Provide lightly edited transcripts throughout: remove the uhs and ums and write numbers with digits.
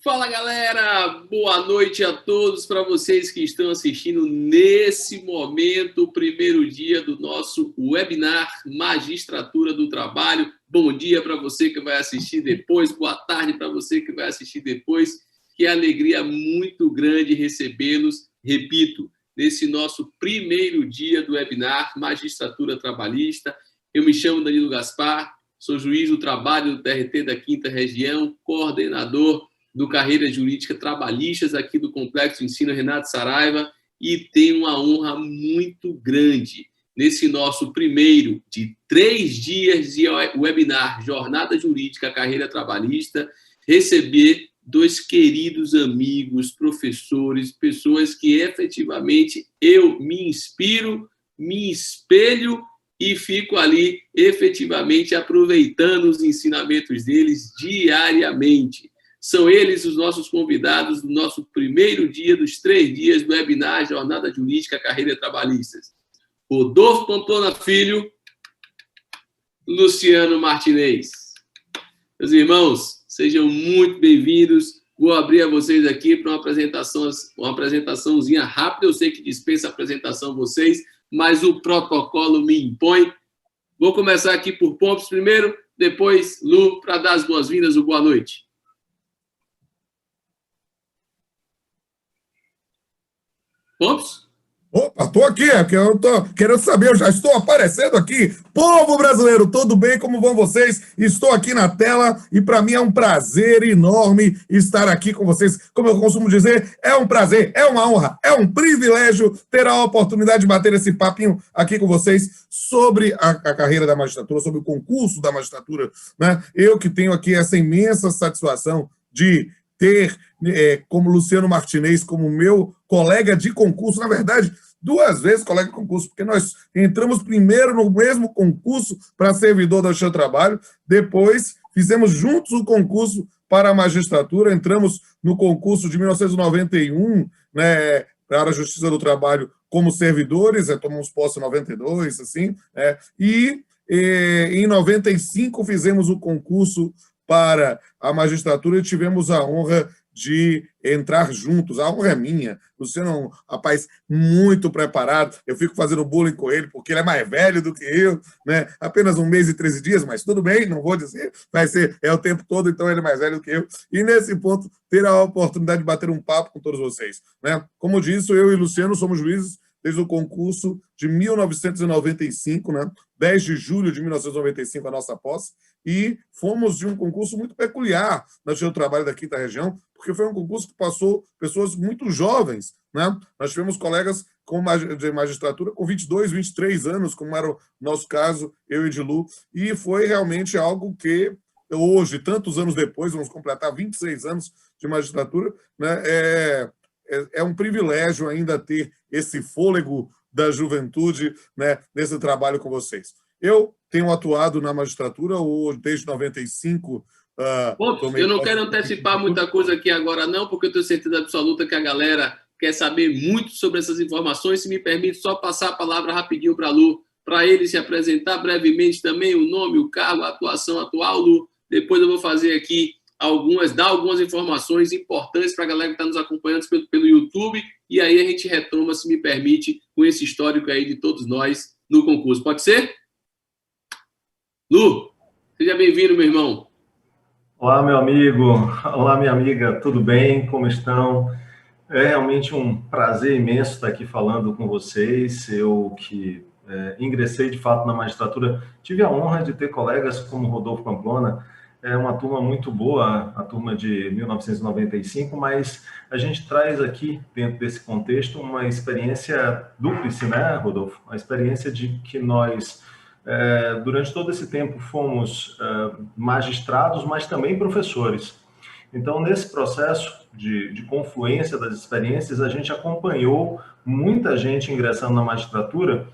Fala, galera! Boa noite a todos, para vocês que estão assistindo nesse momento, o primeiro dia do nosso webinar Magistratura do Trabalho. Bom dia para você que vai assistir depois, boa tarde para você que vai assistir depois. Que alegria muito grande recebê-los, repito, nesse nosso primeiro dia do webinar Magistratura Trabalhista. Eu me chamo Danilo Gaspar, sou juiz do trabalho do TRT da 5ª Região, coordenador do Carreira Jurídica Trabalhistas aqui do Complexo Ensino Renato Saraiva, e tenho uma honra muito grande nesse nosso primeiro de 3 dias de webinar Jornada Jurídica Carreira Trabalhista, receber 2 queridos amigos, professores, pessoas que efetivamente eu me inspiro, me espelho e fico ali efetivamente aproveitando os ensinamentos deles diariamente. São eles os nossos convidados do nosso primeiro dia dos 3 dias do webinar Jornada Jurídica Carreira Trabalhistas. Rodolfo Pamplona Filho, Luciano Martinez. Meus irmãos, sejam muito bem-vindos. Vou abrir a vocês aqui para uma apresentaçãozinha rápida. Eu sei que dispensa a apresentação vocês, mas o protocolo me impõe. Vou começar aqui por Pompos primeiro, depois Lu, para dar as boas-vindas, o boa noite. Pompos? Opa, estou aqui, é que eu estou querendo saber, eu já estou aparecendo aqui. Povo brasileiro, tudo bem? Como vão vocês? Estou aqui na tela e para mim é um prazer enorme estar aqui com vocês. Como eu costumo dizer, é um prazer, é uma honra, é um privilégio ter a oportunidade de bater esse papinho aqui com vocês sobre a carreira da magistratura, sobre o concurso da magistratura, né? Eu que tenho aqui essa imensa satisfação de ter como Luciano Martinez, como meu colega de concurso, na verdade, 2 vezes colega de concurso, porque nós entramos primeiro no mesmo concurso para servidor do seu trabalho, depois fizemos juntos o concurso para a magistratura, entramos no concurso de 1991, né, para a Justiça do Trabalho como servidores, tomamos posse em 92, assim, e em 95 fizemos o concurso para a magistratura e tivemos a honra de entrar juntos. A honra é minha. Luciano é um rapaz muito preparado. Eu fico fazendo bullying com ele, porque ele é mais velho do que eu, né? Apenas 1 mês e 13 dias, mas tudo bem, não vou dizer. Vai ser, o tempo todo, então ele é mais velho do que eu. E nesse ponto, ter a oportunidade de bater um papo com todos vocês, né? Como disse, eu e Luciano somos juízes desde o concurso de 1995, né? 10 de julho de 1995, a nossa posse, e fomos de um concurso muito peculiar no seu trabalho da 5ª Região, porque foi um concurso que passou pessoas muito jovens, né? Nós tivemos colegas de magistratura com 22, 23 anos, como era o nosso caso, eu e Edilu, e foi realmente algo que hoje, tantos anos depois, vamos completar 26 anos de magistratura, né? É um privilégio ainda ter esse fôlego da juventude, né, nesse trabalho com vocês. Eu tenho atuado na magistratura desde 95. Eu não quero antecipar muita coisa aqui agora, não, porque eu tenho certeza absoluta que a galera quer saber muito sobre essas informações. Se me permite, só passar a palavra rapidinho para a Lu, para ele se apresentar brevemente também, o nome, o cargo, a atuação atual, Lu. Depois eu vou fazer aqui dar algumas informações importantes para a galera que está nos acompanhando pelo YouTube, e aí a gente retoma, se me permite, com esse histórico aí de todos nós no concurso. Pode ser? Lu, seja bem-vindo, meu irmão. Olá, meu amigo. Olá, minha amiga. Tudo bem? Como estão? É realmente um prazer imenso estar aqui falando com vocês. Eu que ingressei, de fato, na magistratura, tive a honra de ter colegas como Rodolfo Pamplona. É uma turma muito boa, a turma de 1995, mas a gente traz aqui, dentro desse contexto, uma experiência dúplice, né, Rodolfo? A experiência de que nós, durante todo esse tempo, fomos magistrados, mas também professores. Então, nesse processo de confluência das experiências, a gente acompanhou muita gente ingressando na magistratura.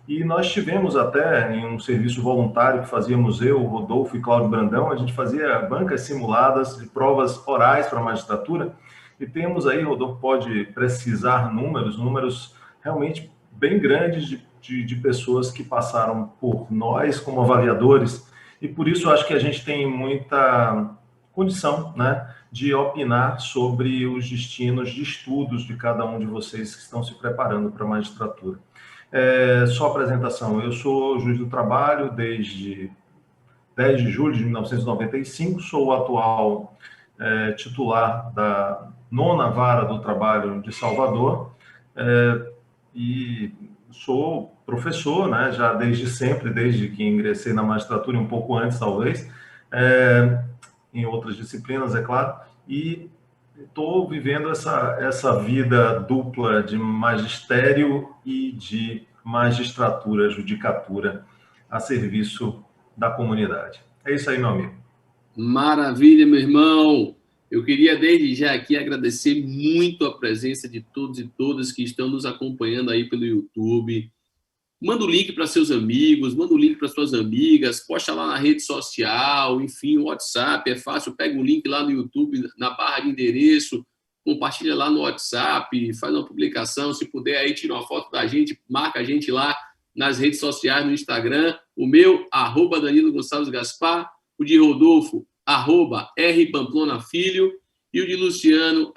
E nós tivemos até, em um serviço voluntário que fazíamos eu, Rodolfo e Cláudio Brandão, a gente fazia bancas simuladas de provas orais para a magistratura, e temos aí, Rodolfo pode precisar números realmente bem grandes de pessoas que passaram por nós como avaliadores, e por isso acho que a gente tem muita condição, né, de opinar sobre os destinos de estudos de cada um de vocês que estão se preparando para a magistratura. Só apresentação, eu sou juiz do trabalho desde 10 de julho de 1995, sou o atual titular da 9ª Vara do Trabalho de Salvador, e sou professor, né, já desde sempre, desde que ingressei na magistratura, um pouco antes, talvez, em outras disciplinas, é claro, e estou vivendo essa vida dupla de magistério e de magistratura, judicatura, a serviço da comunidade. É isso aí, meu amigo. Maravilha, meu irmão. Eu queria desde já aqui agradecer muito a presença de todos e todas que estão nos acompanhando aí pelo YouTube. Manda o link para seus amigos, manda o link para suas amigas, posta lá na rede social, enfim, o WhatsApp, é fácil, pega o link lá no YouTube, na barra de endereço, compartilha lá no WhatsApp, faz uma publicação, se puder aí, tira uma foto da gente, marca a gente lá nas redes sociais, no Instagram, o meu, @Danilo Gonçalves Gaspar, o de Rodolfo, @RPamplonafilho, e o de Luciano,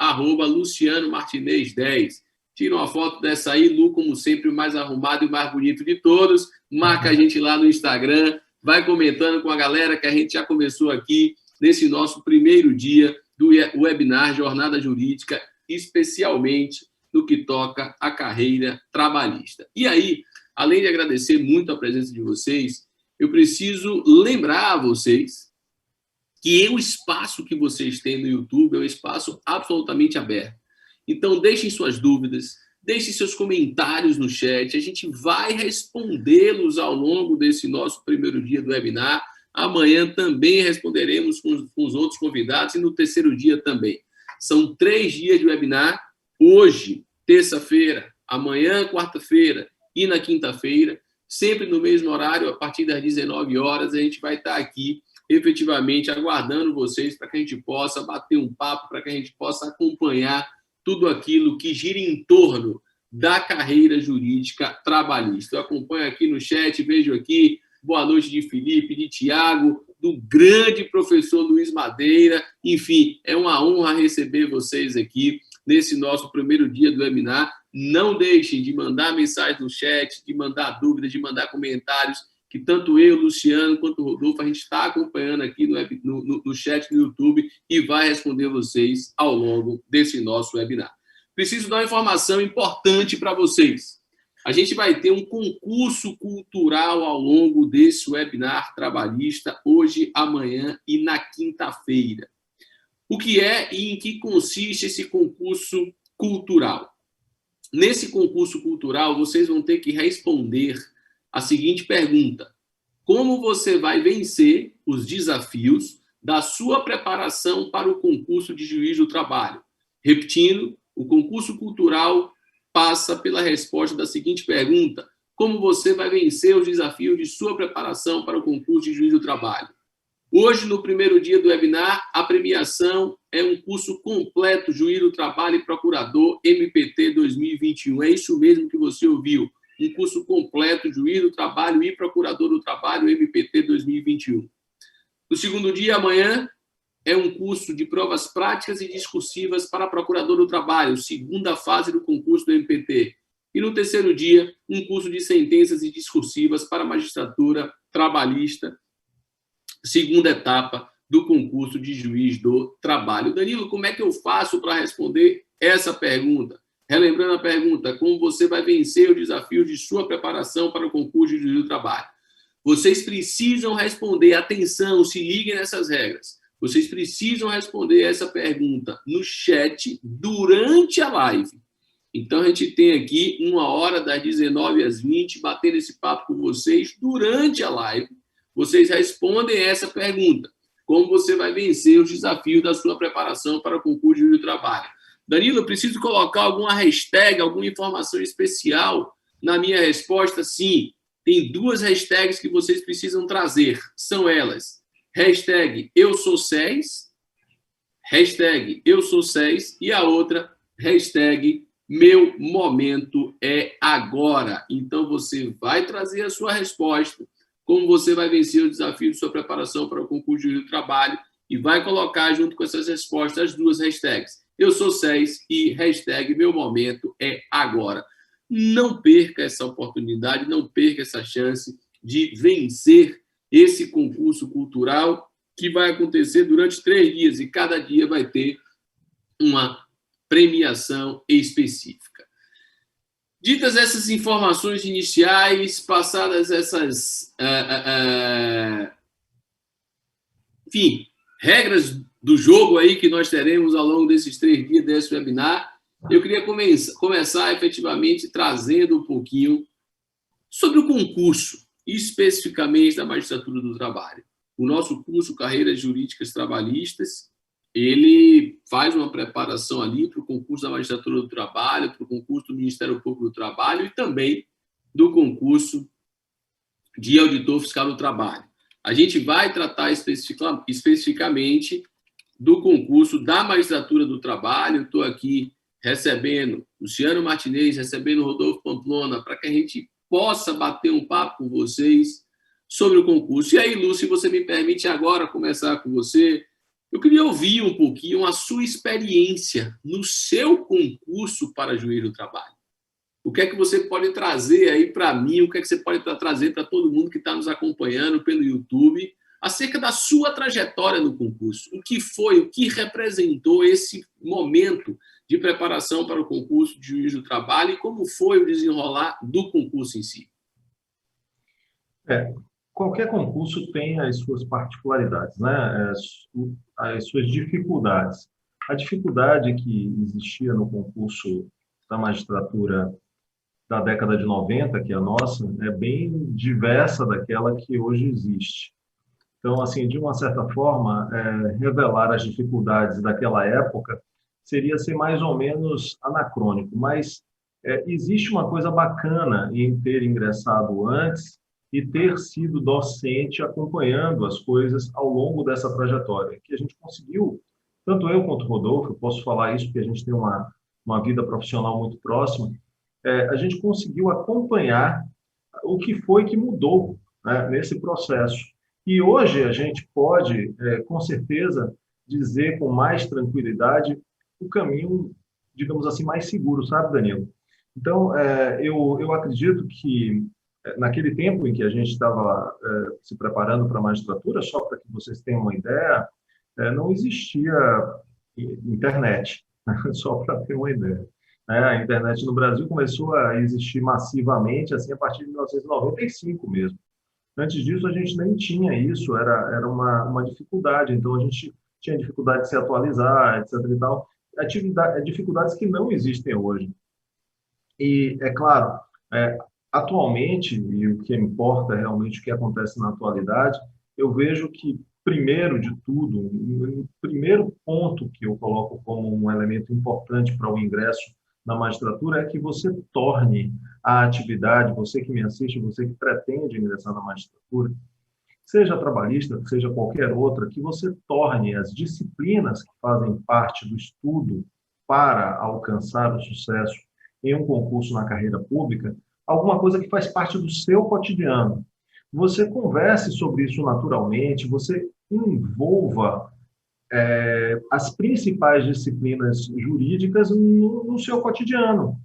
@Luciano Martinez 10. Tira uma foto dessa aí, Lu, como sempre, o mais arrumado e o mais bonito de todos. Marca a gente lá no Instagram, vai comentando com a galera que a gente já começou aqui nesse nosso primeiro dia do webinar Jornada Jurídica, especialmente no que toca à carreira trabalhista. E aí, além de agradecer muito a presença de vocês, eu preciso lembrar a vocês que o espaço que vocês têm no YouTube é um espaço absolutamente aberto. Então, deixem suas dúvidas, deixem seus comentários no chat, a gente vai respondê-los ao longo desse nosso primeiro dia do webinar. Amanhã também responderemos com os outros convidados e no terceiro dia também. São 3 dias de webinar, hoje, terça-feira, amanhã, quarta-feira e na quinta-feira, sempre no mesmo horário, a partir das 19 horas, a gente vai estar aqui efetivamente aguardando vocês para que a gente possa bater um papo, para que a gente possa acompanhar tudo aquilo que gira em torno da carreira jurídica trabalhista. Eu acompanho aqui no chat, vejo aqui, boa noite de Felipe, de Tiago, do grande professor Luiz Madeira. Enfim, é uma honra receber vocês aqui nesse nosso primeiro dia do webinar. Não deixem de mandar mensagem no chat, de mandar dúvidas, de mandar comentários, que tanto eu, Luciano, quanto o Rodolfo, a gente está acompanhando aqui no chat do YouTube e vai responder vocês ao longo desse nosso webinar. Preciso dar uma informação importante para vocês. A gente vai ter um concurso cultural ao longo desse webinar trabalhista, hoje, amanhã e na quinta-feira. O que é e em que consiste esse concurso cultural? Nesse concurso cultural, vocês vão ter que responder a seguinte pergunta: como você vai vencer os desafios da sua preparação para o concurso de juiz do trabalho? Repetindo, o concurso cultural passa pela resposta da seguinte pergunta: como você vai vencer os desafios de sua preparação para o concurso de juiz do trabalho? Hoje, no primeiro dia do webinar, a premiação é um curso completo, Juiz do Trabalho e Procurador MPT 2021. É isso mesmo que você ouviu. Um curso completo, Juiz do Trabalho e Procurador do Trabalho, MPT 2021. No segundo dia, amanhã, é um curso de provas práticas e discursivas para Procurador do Trabalho, segunda fase do concurso do MPT. E no terceiro dia, um curso de sentenças e discursivas para magistratura trabalhista, segunda etapa do concurso de Juiz do Trabalho. Danilo, como é que eu faço para responder essa pergunta? Relembrando a pergunta, como você vai vencer o desafio de sua preparação para o concurso de juiz do trabalho? Vocês precisam responder, atenção, se liguem nessas regras. Vocês precisam responder essa pergunta no chat durante a live. Então, a gente tem aqui 1h das 19 às 20, batendo esse papo com vocês durante a live. Vocês respondem essa pergunta. Como você vai vencer os desafios da sua preparação para o concurso de juiz do trabalho? Danilo, eu preciso colocar alguma hashtag, alguma informação especial na minha resposta? Sim, tem 2 hashtags que vocês precisam trazer. São elas: hashtag eu sou SES, hashtag eu sou SES, e a outra, hashtag meu momento é agora. Então, você vai trazer a sua resposta, como você vai vencer o desafio de sua preparação para o concurso de juiz do trabalho, e vai colocar junto com essas respostas as duas hashtags. Eu sou SES e hashtag meu momento é agora. Não perca essa oportunidade, não perca essa chance de vencer esse concurso cultural que vai acontecer durante 3 dias e cada dia vai ter uma premiação específica. Ditas essas informações iniciais, passadas essas enfim, regras do jogo aí que nós teremos ao longo desses 3 dias desse webinar, eu queria começar efetivamente trazendo um pouquinho sobre o concurso, especificamente da Magistratura do Trabalho. O nosso curso Carreiras Jurídicas Trabalhistas, ele faz uma preparação ali para o concurso da Magistratura do Trabalho, para o concurso do Ministério Público do Trabalho e também do concurso de Auditor Fiscal do Trabalho. A gente vai tratar especificamente do concurso da Magistratura do Trabalho. Estou aqui recebendo Luciano Martinez, recebendo Rodolfo Pamplona, para que a gente possa bater um papo com vocês sobre o concurso. E aí, Lu, se você me permite agora começar com você, eu queria ouvir um pouquinho a sua experiência no seu concurso para juiz do trabalho. O que é que você pode trazer aí para mim, o que é que você pode trazer para todo mundo que está nos acompanhando pelo YouTube, acerca da sua trajetória no concurso? O que foi, o que representou esse momento de preparação para o concurso de juiz do trabalho e como foi o desenrolar do concurso em si? Qualquer concurso tem as suas particularidades, né? As suas dificuldades. A dificuldade que existia no concurso da magistratura da década de 90, que é a nossa, é bem diversa daquela que hoje existe. Então, assim, de uma certa forma, revelar as dificuldades daquela época seria ser mais ou menos anacrônico, mas existe uma coisa bacana em ter ingressado antes e ter sido docente acompanhando as coisas ao longo dessa trajetória, que a gente conseguiu, tanto eu quanto o Rodolfo, eu posso falar isso porque a gente tem uma vida profissional muito próxima, a gente conseguiu acompanhar o que foi que mudou, né, nesse processo. E hoje a gente pode, com certeza, dizer com mais tranquilidade o caminho, digamos assim, mais seguro, sabe, Danilo? Então, eu acredito que naquele tempo em que a gente estava se preparando para a magistratura, só para que vocês tenham uma ideia, não existia internet, só para ter uma ideia. A internet no Brasil começou a existir massivamente assim, a partir de 1995 mesmo. Antes disso, a gente nem tinha isso, era uma dificuldade. Então, a gente tinha dificuldade de se atualizar, etc. e tal. Dificuldades que não existem hoje. E, é claro, atualmente, e o que importa realmente o que acontece na atualidade, eu vejo que, primeiro de tudo, o primeiro ponto que eu coloco como um elemento importante para o ingresso na magistratura é que você torne a atividade, você que me assiste, você que pretende ingressar na magistratura, seja trabalhista, seja qualquer outra, que você torne as disciplinas que fazem parte do estudo para alcançar o sucesso em um concurso na carreira pública, alguma coisa que faz parte do seu cotidiano. Você converse sobre isso naturalmente, você envolva as principais disciplinas jurídicas no seu cotidiano.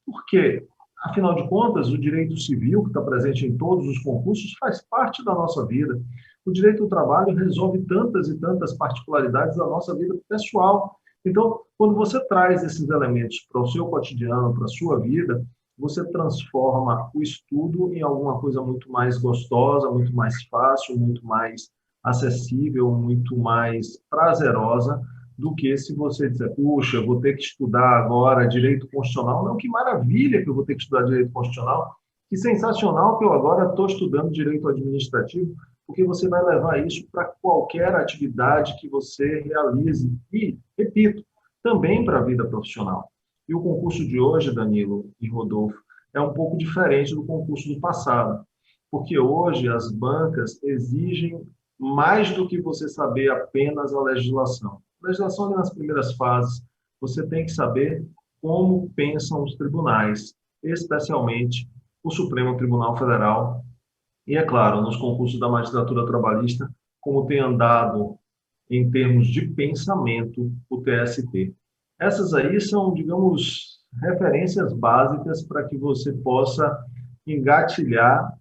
Porque, afinal de contas, o direito civil, que está presente em todos os concursos, faz parte da nossa vida. O direito do trabalho resolve tantas e tantas particularidades da nossa vida pessoal. Então, quando você traz esses elementos para o seu cotidiano, para a sua vida, você transforma o estudo em alguma coisa muito mais gostosa, muito mais fácil, muito mais acessível, muito mais prazerosa do que se você disser, puxa, eu vou ter que estudar agora direito constitucional. Não, que maravilha que eu vou ter que estudar direito constitucional. Que sensacional que eu agora estou estudando direito administrativo, porque você vai levar isso para qualquer atividade que você realize. E, repito, também para a vida profissional. E o concurso de hoje, Danilo e Rodolfo, é um pouco diferente do concurso do passado, porque hoje as bancas exigem mais do que você saber apenas a legislação. A legislação ali nas primeiras fases, você tem que saber como pensam os tribunais, especialmente o Supremo Tribunal Federal. E, é claro, nos concursos da magistratura trabalhista, como tem andado em termos de pensamento, o TST. Essas aí são, digamos, referências básicas para que você possa engatilhar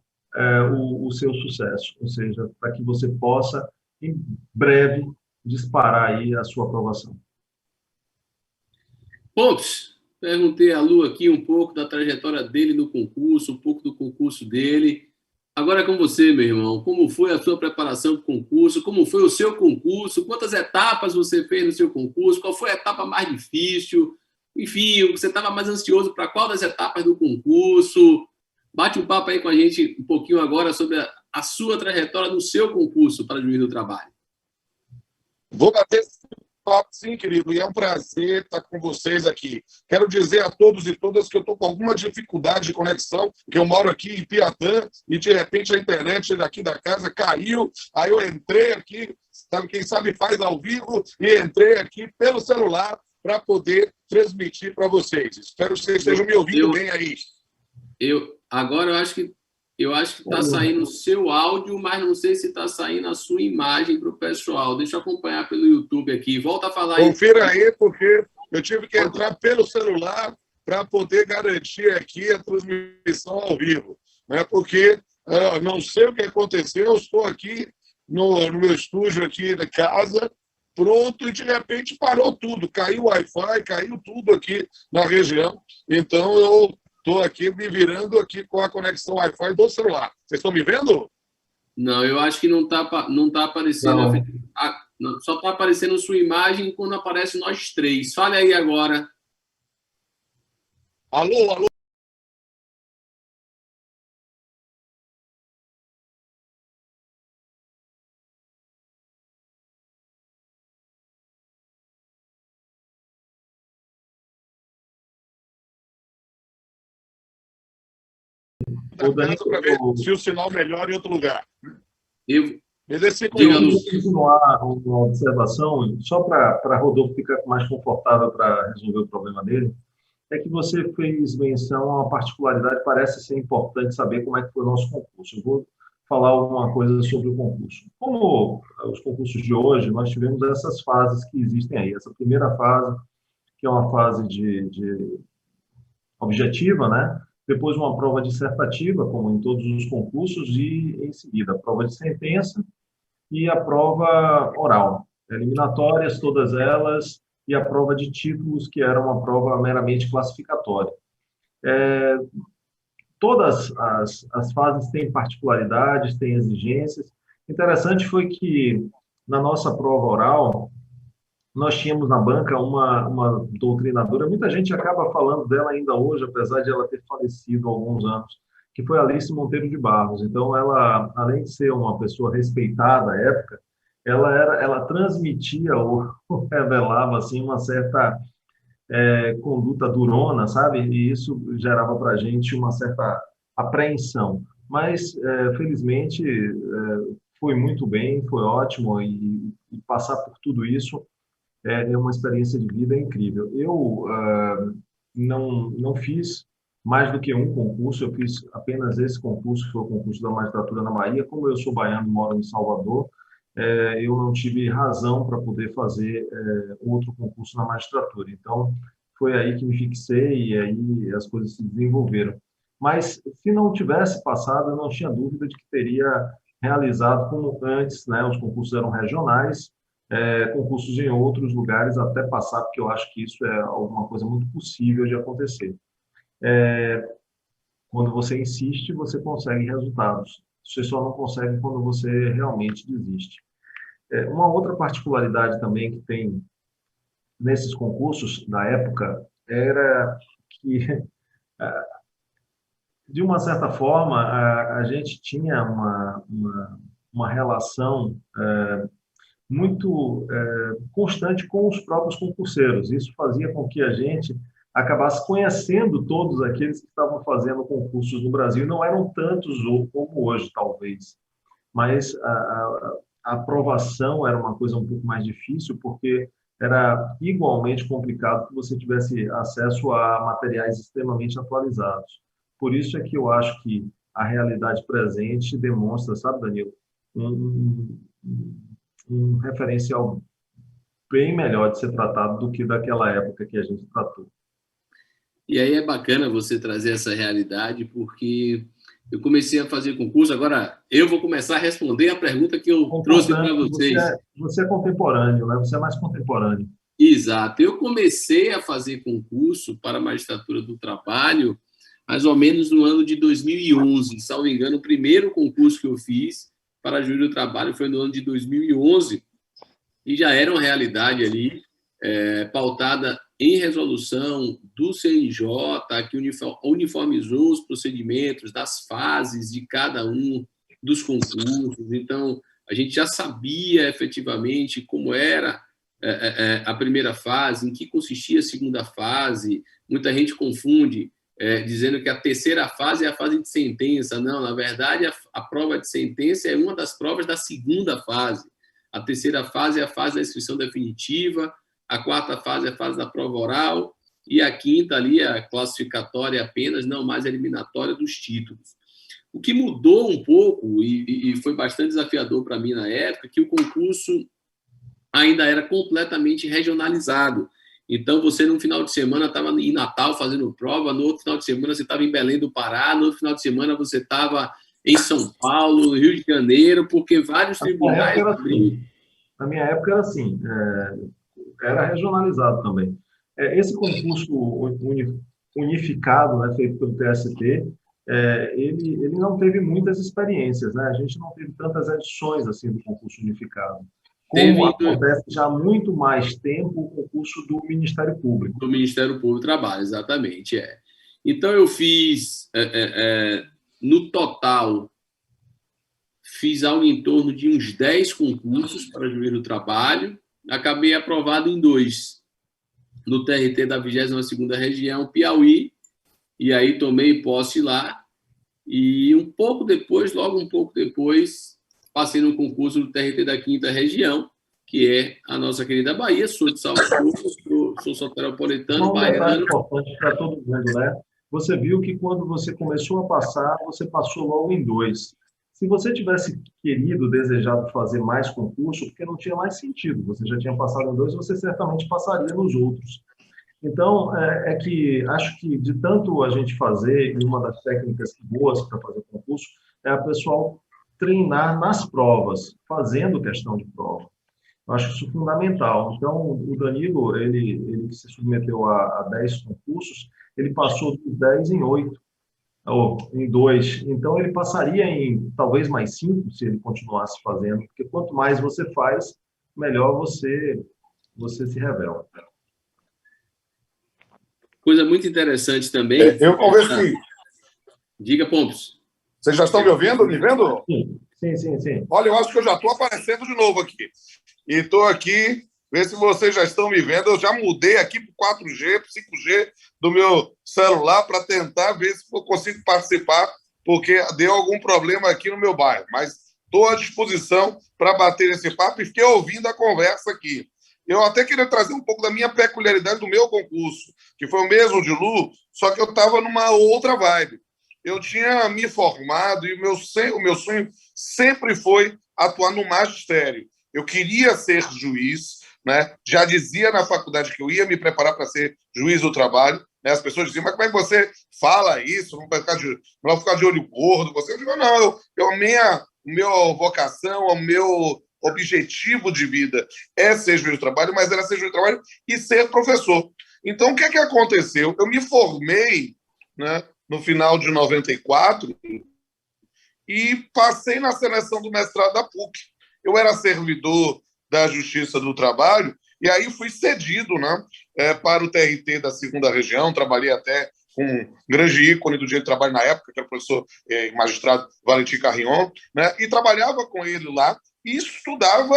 o seu sucesso, ou seja, para que você possa, em breve, disparar aí a sua aprovação. Pontos. Perguntei a Lu aqui um pouco da trajetória dele no concurso, um pouco do concurso dele. Agora é com você, meu irmão. Como foi a sua preparação para o concurso? Como foi o seu concurso? Quantas etapas você fez no seu concurso? Qual foi a etapa mais difícil? Enfim, você estava mais ansioso para qual das etapas do concurso? Bate um papo aí com a gente um pouquinho agora sobre a sua trajetória no seu concurso para juiz do trabalho. Vou bater papo, sim, querido, e é um prazer estar com vocês aqui. Quero dizer a todos e todas que eu estou com alguma dificuldade de conexão, que eu moro aqui em Piatã e, de repente, a internet daqui da casa caiu, aí eu entrei aqui, sabe, quem sabe faz ao vivo, e entrei aqui pelo celular para poder transmitir para vocês. Espero que vocês estejam me ouvindo bem aí. Agora eu acho que está saindo o seu áudio, mas não sei se está saindo a sua imagem para o pessoal. Deixa eu acompanhar pelo YouTube aqui. Volta a falar aí. Confira aí, porque eu tive que entrar pelo celular para poder garantir aqui a transmissão ao vivo. Né? Porque não sei o que aconteceu, eu estou aqui no meu estúdio aqui da casa, pronto, e de repente parou tudo. Caiu o Wi-Fi, caiu tudo aqui na região. Então, eu estou aqui me virando aqui com a conexão Wi-Fi do celular. Vocês estão me vendo? Não, eu acho que não tá aparecendo. Não, só está aparecendo sua imagem quando aparece nós três. Fale aí agora. Alô, alô. Se o sinal melhora em outro lugar. Continuar uma observação, só para Rodolfo ficar mais confortável para resolver o problema dele, é que você fez menção a uma particularidade, parece ser importante saber como é que foi o nosso concurso. Eu vou falar alguma coisa sobre o concurso. Como os concursos de hoje, nós tivemos essas fases que existem aí. Essa primeira fase, que é uma fase de objetiva, né? Depois uma prova dissertativa, como em todos os concursos, e em seguida a prova de sentença e a prova oral. Eliminatórias, todas elas, e a prova de títulos, que era uma prova meramente classificatória. Todas as fases têm particularidades, têm exigências. Interessante foi que, na nossa prova oral, nós tínhamos na banca uma doutrinadora, muita gente acaba falando dela ainda hoje, apesar de ela ter falecido há alguns anos, que foi Alice Monteiro de Barros. Então, ela, além de ser uma pessoa respeitada à época, ela transmitia ou revelava assim, uma certa conduta durona, sabe? E isso gerava para a gente uma certa apreensão. Mas, felizmente, foi muito bem, foi ótimo, e passar por tudo isso é uma experiência de vida incrível. Eu não fiz mais do que um concurso, eu fiz apenas esse concurso, que foi o concurso da magistratura na Bahia. Como eu sou baiano e moro em Salvador, eu não tive razão para poder fazer outro concurso na magistratura. Então, foi aí que me fixei e aí as coisas se desenvolveram. Mas, se não tivesse passado, eu não tinha dúvida de que teria realizado como antes, né? Os concursos eram regionais, concursos em outros lugares até passar, porque eu acho que isso é alguma coisa muito possível de acontecer. Quando você insiste, você consegue resultados. Você só não consegue quando você realmente desiste. Uma outra particularidade também que tem nesses concursos da época era que, de uma certa forma, a gente tinha uma relação muito constante com os próprios concurseiros. Isso fazia com que a gente acabasse conhecendo todos aqueles que estavam fazendo concursos no Brasil. Não eram tantos como hoje, talvez, mas a aprovação era uma coisa um pouco mais difícil, porque era igualmente complicado que você tivesse acesso a materiais extremamente atualizados. Por isso é que eu acho que a realidade presente demonstra, sabe, Danilo, um referencial bem melhor de ser tratado do que daquela época que a gente tratou. E aí é bacana você trazer essa realidade, porque eu comecei a fazer concurso, agora eu vou começar a responder a pergunta que eu trouxe para vocês. Você é contemporâneo, né? Você é mais contemporâneo. Exato. Eu comecei a fazer concurso para a magistratura do trabalho mais ou menos no ano de 2011. Salvo engano, o primeiro concurso que eu fiz para a juiz do trabalho foi no ano de 2011 e já era uma realidade ali, pautada em resolução do CNJ, que uniformizou os procedimentos das fases de cada um dos concursos. Então, a gente já sabia efetivamente como era a primeira fase, em que consistia a segunda fase. Muita gente confunde, dizendo que a terceira fase é a fase de sentença. Não, na verdade, a prova de sentença é uma das provas da segunda fase. A terceira fase é a fase da inscrição definitiva, a quarta fase é a fase da prova oral, e a quinta ali é a classificatória apenas, não mais eliminatória dos títulos. O que mudou um pouco, e foi bastante desafiador para mim na época, que o concurso ainda era completamente regionalizado. Então, você, no final de semana, estava em Natal fazendo prova, no outro final de semana você estava em Belém do Pará, no outro final de semana você estava em São Paulo, no Rio de Janeiro, porque vários tribunais... Na minha época era assim, era regionalizado também. Esse concurso unificado, né, feito pelo TST, ele não teve muitas experiências, né? A gente não teve tantas edições assim do concurso unificado. Como acontece já há muito mais tempo o concurso do Ministério Público. Do Ministério Público do Trabalho, exatamente. Então, eu fiz, no total, fiz algo em torno de uns 10 concursos para juiz do trabalho, acabei aprovado em 2, no TRT da 22ª Região, Piauí, e aí tomei posse lá, e logo um pouco depois, passei no concurso do TRT da 5ª Região, que é a nossa querida Bahia. Sou de Salvador, sou soteropolitano, baiano. Importante para todo mundo, né? Você viu que quando você começou a passar, você passou logo em 2. Se você tivesse desejado fazer mais concurso, porque não tinha mais sentido, você já tinha passado em 2, você certamente passaria nos outros. Então, que acho que de tanto a gente fazer, e uma das técnicas boas para fazer concurso, é a pessoal treinar nas provas, fazendo questão de prova. Eu acho isso fundamental. Então, o Danilo, ele se submeteu a 10 concursos, ele passou dos 10 em 8, ou em 2. Então, ele passaria em talvez mais 5 se ele continuasse fazendo, porque quanto mais você faz, melhor você se revela. Coisa muito interessante também... Eu conversei. Diga, Pompos. Vocês já estão me ouvindo, me vendo? Sim. Olha, eu acho que eu já estou aparecendo de novo aqui. E estou aqui, ver se vocês já estão me vendo. Eu já mudei aqui para o 4G, para o 5G do meu celular para tentar ver se eu consigo participar, porque deu algum problema aqui no meu bairro. Mas estou à disposição para bater esse papo e fiquei ouvindo a conversa aqui. Eu até queria trazer um pouco da minha peculiaridade do meu concurso, que foi o mesmo de Lu, só que eu estava numa outra vibe. Eu tinha me formado e o meu sonho sempre foi atuar no magistério. Eu queria ser juiz, né? Já dizia na faculdade que eu ia me preparar para ser juiz do trabalho, né? As pessoas diziam, mas como é que você fala isso? Não vai ficar de olho gordo? Eu digo, não, a minha vocação, o meu objetivo de vida é ser juiz do trabalho, mas era ser juiz do trabalho e ser professor. Então, o que aconteceu? Eu me formei, né, no final de 94 e passei na seleção do mestrado da PUC. Eu era servidor da Justiça do Trabalho e aí fui cedido, né, para o TRT da 2ª Região. Trabalhei até com um grande ícone do direito do trabalho na época, que era o professor magistrado Valentim Carrion, né, e trabalhava com ele lá e estudava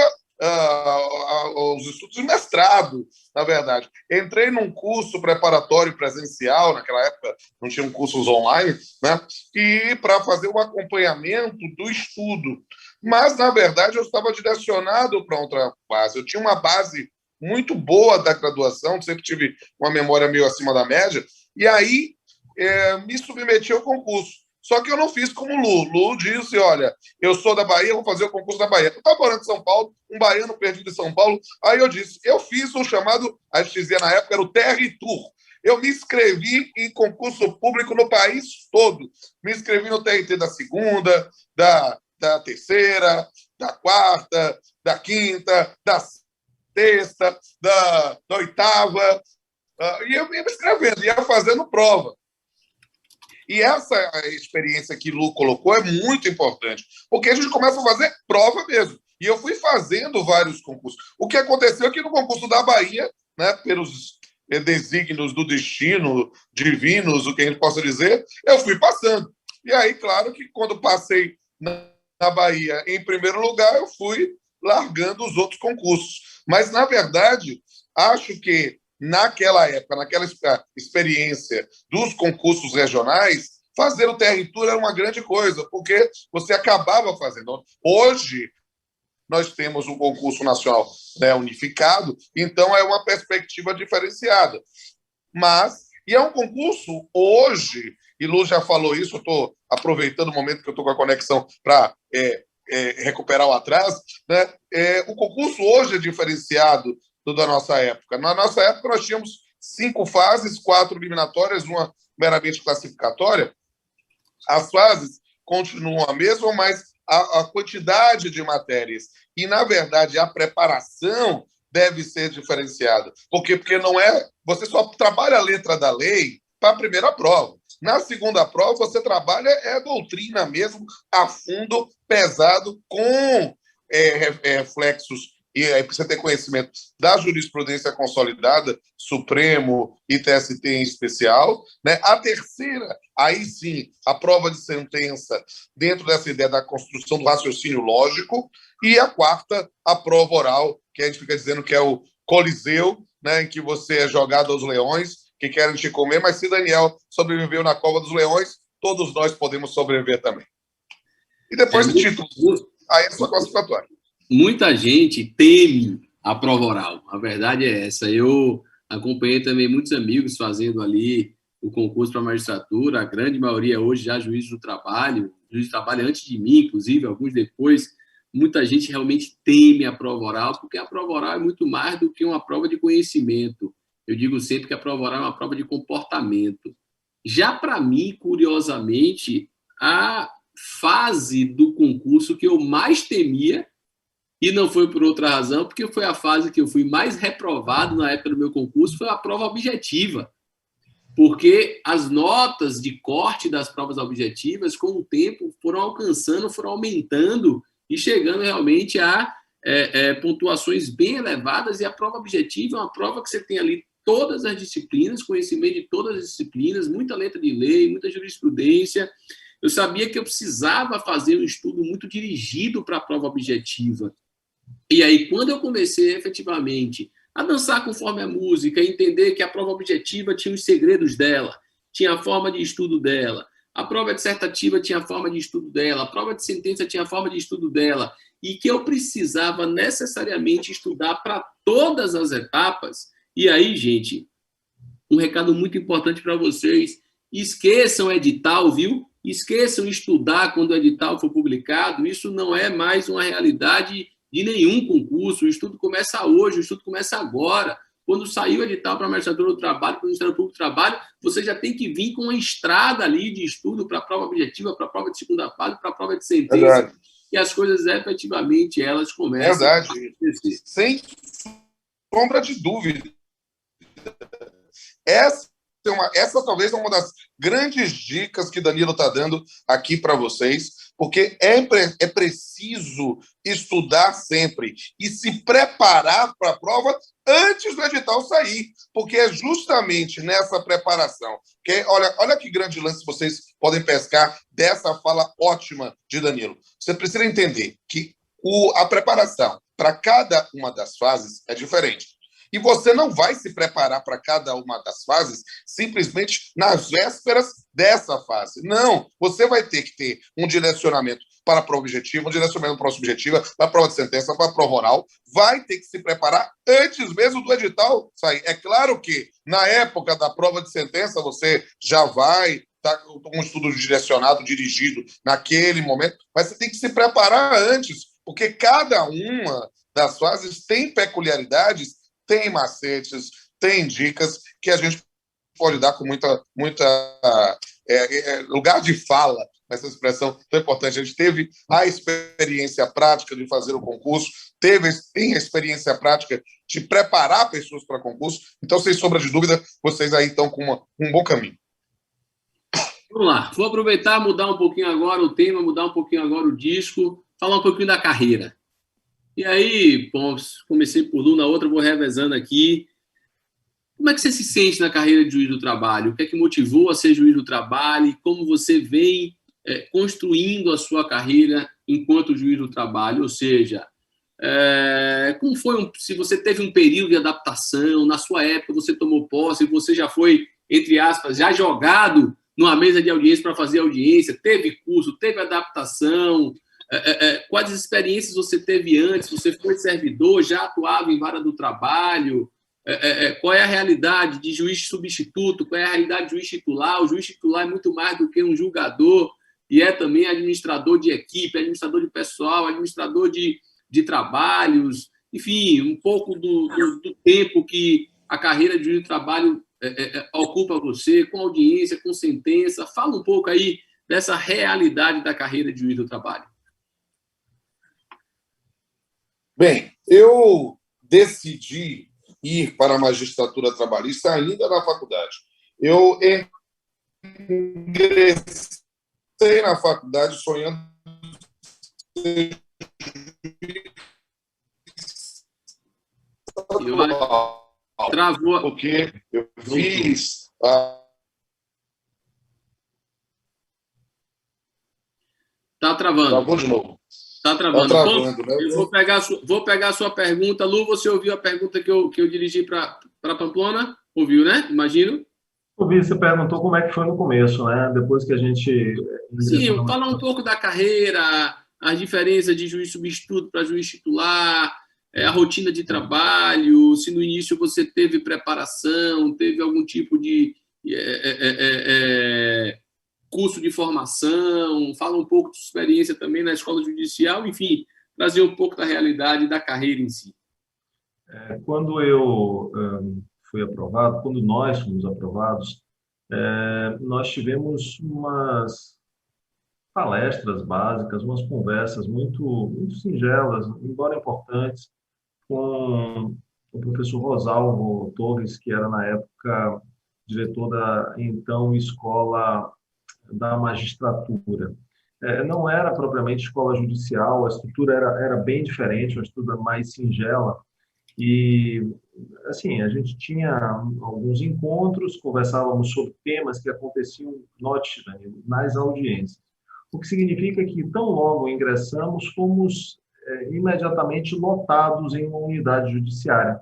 os estudos de mestrado, na verdade. Entrei num curso preparatório presencial, naquela época não tinham cursos online, né? E para fazer um acompanhamento do estudo. Mas, na verdade, eu estava direcionado para outra base. Eu tinha uma base muito boa da graduação, sempre tive uma memória meio acima da média, e aí me submeti ao concurso. Só que eu não fiz como Lu. Lu disse, olha, eu sou da Bahia, vou fazer o concurso da Bahia. Eu estava morando em São Paulo, um baiano perdido em São Paulo. Aí eu disse, eu fiz o chamado, a gente dizia na época, era o TRT. Eu me inscrevi em concurso público no país todo. Me inscrevi no TRT da segunda, da terceira, da quarta, da quinta, da sexta, da oitava. E eu ia me inscrevendo, ia fazendo prova. E essa experiência que Lu colocou é muito importante, porque a gente começa a fazer prova mesmo. E eu fui fazendo vários concursos. O que aconteceu é que no concurso da Bahia, né, pelos desígnios do destino, divinos, o que a gente possa dizer, eu fui passando. E aí, claro que quando passei na Bahia em primeiro lugar, eu fui largando os outros concursos. Mas, na verdade, acho que naquela época, naquela experiência dos concursos regionais, fazer o território era uma grande coisa, porque você acabava fazendo. Hoje, nós temos um concurso nacional, né, unificado, então é uma perspectiva diferenciada. E é um concurso hoje, e Lu já falou isso, eu estou aproveitando o momento que eu estou com a conexão para recuperar o atraso, né? O concurso hoje é diferenciado da nossa época. Na nossa época, nós tínhamos 5 fases, 4 eliminatórias, uma meramente classificatória. As fases continuam a mesma, mas a quantidade de matérias e, na verdade, a preparação deve ser diferenciada. Por quê? Porque não é... Você só trabalha a letra da lei para a primeira prova. Na segunda prova, você trabalha doutrina mesmo, a fundo, pesado, com reflexos, e aí precisa ter conhecimento da jurisprudência consolidada, Supremo e TST em especial, né? A terceira, aí sim, a prova de sentença dentro dessa ideia da construção do raciocínio lógico, e a quarta, a prova oral, que a gente fica dizendo que é o Coliseu, né, em que você é jogado aos leões, que querem te comer, mas se Daniel sobreviveu na cova dos leões, todos nós podemos sobreviver também. E depois de títulos, aí é só classificatório. Muita gente teme a prova oral. A verdade é essa. Eu acompanhei também muitos amigos fazendo ali o concurso para a magistratura. A grande maioria hoje já juízes do trabalho antes de mim, inclusive, alguns depois. Muita gente realmente teme a prova oral, porque a prova oral é muito mais do que uma prova de conhecimento. Eu digo sempre que a prova oral é uma prova de comportamento. Já para mim, curiosamente, a fase do concurso que eu mais temia, e não foi por outra razão, porque foi a fase que eu fui mais reprovado na época do meu concurso, foi a prova objetiva. Porque as notas de corte das provas objetivas, com o tempo, foram alcançando, foram aumentando e chegando realmente a pontuações bem elevadas. E a prova objetiva é uma prova que você tem ali todas as disciplinas, conhecimento de todas as disciplinas, muita letra de lei, muita jurisprudência. Eu sabia que eu precisava fazer um estudo muito dirigido para a prova objetiva. E aí, quando eu comecei efetivamente a dançar conforme a música, entender que a prova objetiva tinha os segredos dela, tinha a forma de estudo dela, a prova dissertativa tinha a forma de estudo dela, a prova de sentença tinha a forma de estudo dela, e que eu precisava necessariamente estudar para todas as etapas. E aí, gente, um recado muito importante para vocês: esqueçam o edital, viu? Esqueçam estudar quando o edital for publicado. Isso não é mais uma realidade de nenhum concurso. O estudo começa hoje, o estudo começa agora. Quando sair o edital para a magistratura do trabalho, para o Ministério Público do Trabalho, você já tem que vir com uma estrada ali de estudo para a prova objetiva, para a prova de segunda fase, para a prova de sentença. Verdade. E as coisas, efetivamente, elas começam a acontecer. Sem sombra de dúvida. Essa talvez é uma das grandes dicas que Danilo está dando aqui para vocês, porque é preciso estudar sempre e se preparar para a prova antes do edital sair, porque é justamente nessa preparação que, olha que grande lance vocês podem pescar dessa fala ótima de Danilo. Você precisa entender que a preparação para cada uma das fases é diferente. E você não vai se preparar para cada uma das fases simplesmente nas vésperas dessa fase. Não, você vai ter que ter um direcionamento para a prova objetiva, um direcionamento para a prova subjetiva, para a prova de sentença, para a prova oral. Vai ter que se preparar antes mesmo do edital sair. É claro que, na época da prova de sentença, você já vai tá, um estudo direcionado, dirigido naquele momento, mas você tem que se preparar antes, porque cada uma das fases tem peculiaridades, tem macetes, tem dicas que a gente pode dar com muita lugar de fala nessa expressão tão importante. A gente teve a experiência prática de fazer o concurso, tem a experiência prática de preparar pessoas para concurso, então, sem sombra de dúvida, vocês aí estão com um bom caminho. Vamos lá, vou aproveitar, mudar um pouquinho agora o tema, mudar um pouquinho agora o disco, falar um pouquinho da carreira. E aí, bom, comecei por um, na outra vou revezando aqui. Como é que você se sente na carreira de juiz do trabalho? O que é que motivou a ser juiz do trabalho? E como você vem construindo a sua carreira enquanto juiz do trabalho? Ou seja, como foi se você teve um período de adaptação, na sua época você tomou posse, você já foi, entre aspas, já jogado numa mesa de audiência para fazer audiência, teve curso, teve adaptação, quais experiências você teve antes? Você foi servidor, já atuava em vara do trabalho? Qual é a realidade de juiz substituto? Qual é a realidade de juiz titular? O juiz titular é muito mais do que um julgador e é também administrador de equipe, administrador de pessoal, administrador de trabalhos, enfim, um pouco do tempo que a carreira de juiz de trabalho ocupa você, com audiência, com sentença. Fala um pouco aí dessa realidade da carreira de juiz do trabalho. Bem, eu decidi ir para a magistratura trabalhista ainda na faculdade. Eu ingressei na faculdade sonhando ser travou. Porque eu fiz... Tá travando. Travou de novo. Tá travando. Tá travando, né? Eu vou pegar a sua pergunta. Lu, você ouviu a pergunta que eu dirigi para Pamplona? Ouviu, né? Imagino. Ouvi, você perguntou como é que foi no começo, né? Depois que a gente... Sim, falar um pouco da carreira, as diferenças de juiz substituto para juiz titular, a rotina de trabalho, se no início você teve preparação, teve algum tipo de curso de formação, fala um pouco de sua experiência também na escola judicial, enfim, trazer um pouco da realidade da carreira em si. Quando eu fui aprovado, quando nós fomos aprovados, nós tivemos umas palestras básicas, umas conversas muito singelas, embora importantes, com o professor Rosalvo Torres, que era, na época, diretor da, então, Escola da Magistratura. Não era propriamente escola judicial, a estrutura era bem diferente, uma estrutura mais singela, e, assim, a gente tinha alguns encontros, conversávamos sobre temas que aconteciam, note, Danilo, nas audiências. O que significa que, tão logo ingressamos, fomos imediatamente lotados em uma unidade judiciária.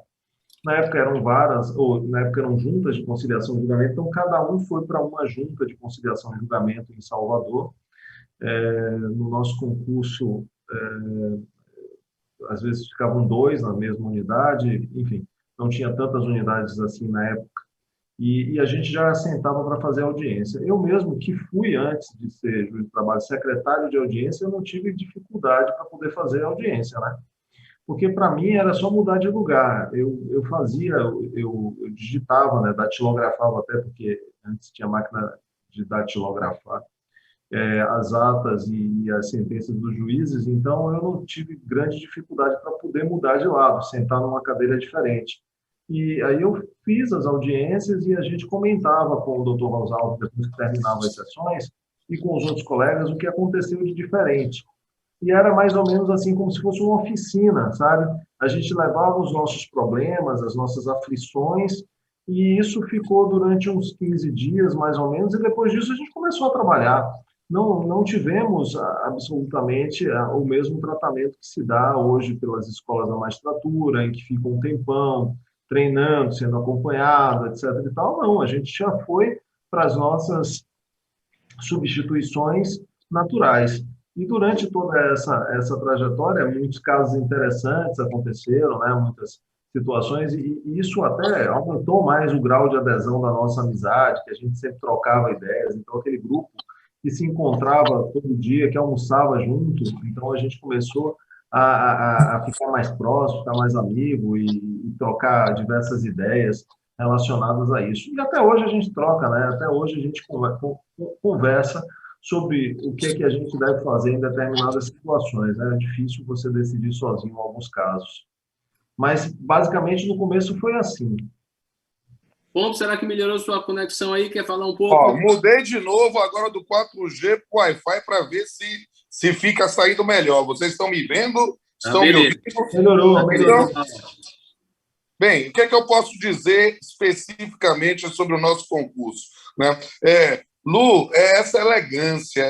Na época eram varas, ou na época eram juntas de conciliação e julgamento, então cada um foi para uma junta de conciliação e julgamento em Salvador. No nosso concurso, às vezes ficavam 2 na mesma unidade, enfim, não tinha tantas unidades assim na época, e a gente já sentava para fazer audiência. Eu mesmo, que fui, antes de ser juiz de trabalho, secretário de audiência, eu não tive dificuldade para poder fazer audiência, né? Porque para mim era só mudar de lugar. Eu fazia, eu digitava, né, datilografava até, porque antes tinha máquina de datilografar, as atas e as sentenças dos juízes, então eu não tive grande dificuldade para poder mudar de lado, sentar numa cadeira diferente. E aí eu fiz as audiências e a gente comentava com o doutor Rosalvo, depois que terminava as sessões, e com os outros colegas, o que aconteceu de diferente. E era mais ou menos assim, como se fosse uma oficina, sabe? A gente levava os nossos problemas, as nossas aflições, e isso ficou durante uns 15 dias, mais ou menos, e depois disso a gente começou a trabalhar. Não tivemos absolutamente o mesmo tratamento que se dá hoje pelas escolas da magistratura, em que fica um tempão treinando, sendo acompanhado, etc. e tal. Não, a gente já foi para as nossas substituições naturais. E durante toda essa trajetória, muitos casos interessantes aconteceram, né? Muitas situações, e isso até aumentou mais o grau de adesão da nossa amizade, que a gente sempre trocava ideias. Então, aquele grupo que se encontrava todo dia, que almoçava junto, então a gente começou a ficar mais próximo, ficar mais amigo e trocar diversas ideias relacionadas a isso. E até hoje a gente troca, né? Até hoje a gente conversa sobre o que é que a gente deve fazer em determinadas situações, né? É difícil você decidir sozinho em alguns casos. Mas, basicamente, no começo foi assim. Bom, será que melhorou sua conexão aí? Quer falar um Ó, pouco? mudei de novo agora do 4G para o Wi-Fi para ver se fica saindo melhor. Vocês estão me vendo? Ah, Estão me beleza. ouvindo? Melhorou, Então, melhorou. bem, o que é que eu posso dizer especificamente sobre o nosso concurso, né? Lu, é essa elegância,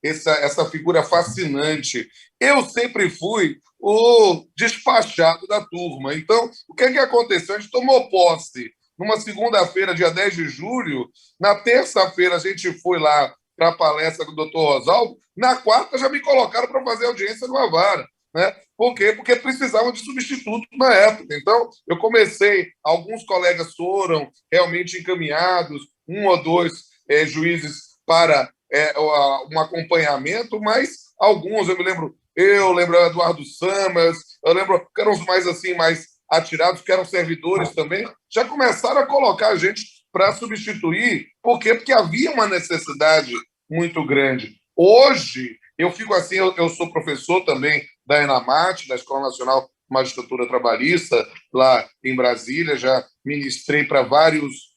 essa figura fascinante. Eu sempre fui o despachado da turma. Então, o que é que aconteceu? A gente tomou posse numa segunda-feira, dia 10 de julho. Na terça-feira, a gente foi lá para a palestra do doutor Rosalvo. Na quarta, já me colocaram para fazer audiência no vara, né? Por quê? Porque precisavam de substituto na época. Então, eu comecei, alguns colegas foram realmente encaminhados, um ou dois juízes para um acompanhamento, mas alguns, eu lembro Eduardo Samas, eu lembro que eram os mais assim, mais atirados, que eram servidores também, já começaram a colocar a gente para substituir. Por quê? Porque havia uma necessidade muito grande. Hoje, eu fico assim, eu sou professor também da ENAMAT, da Escola Nacional de Magistratura Trabalhista, lá em Brasília, já ministrei para vários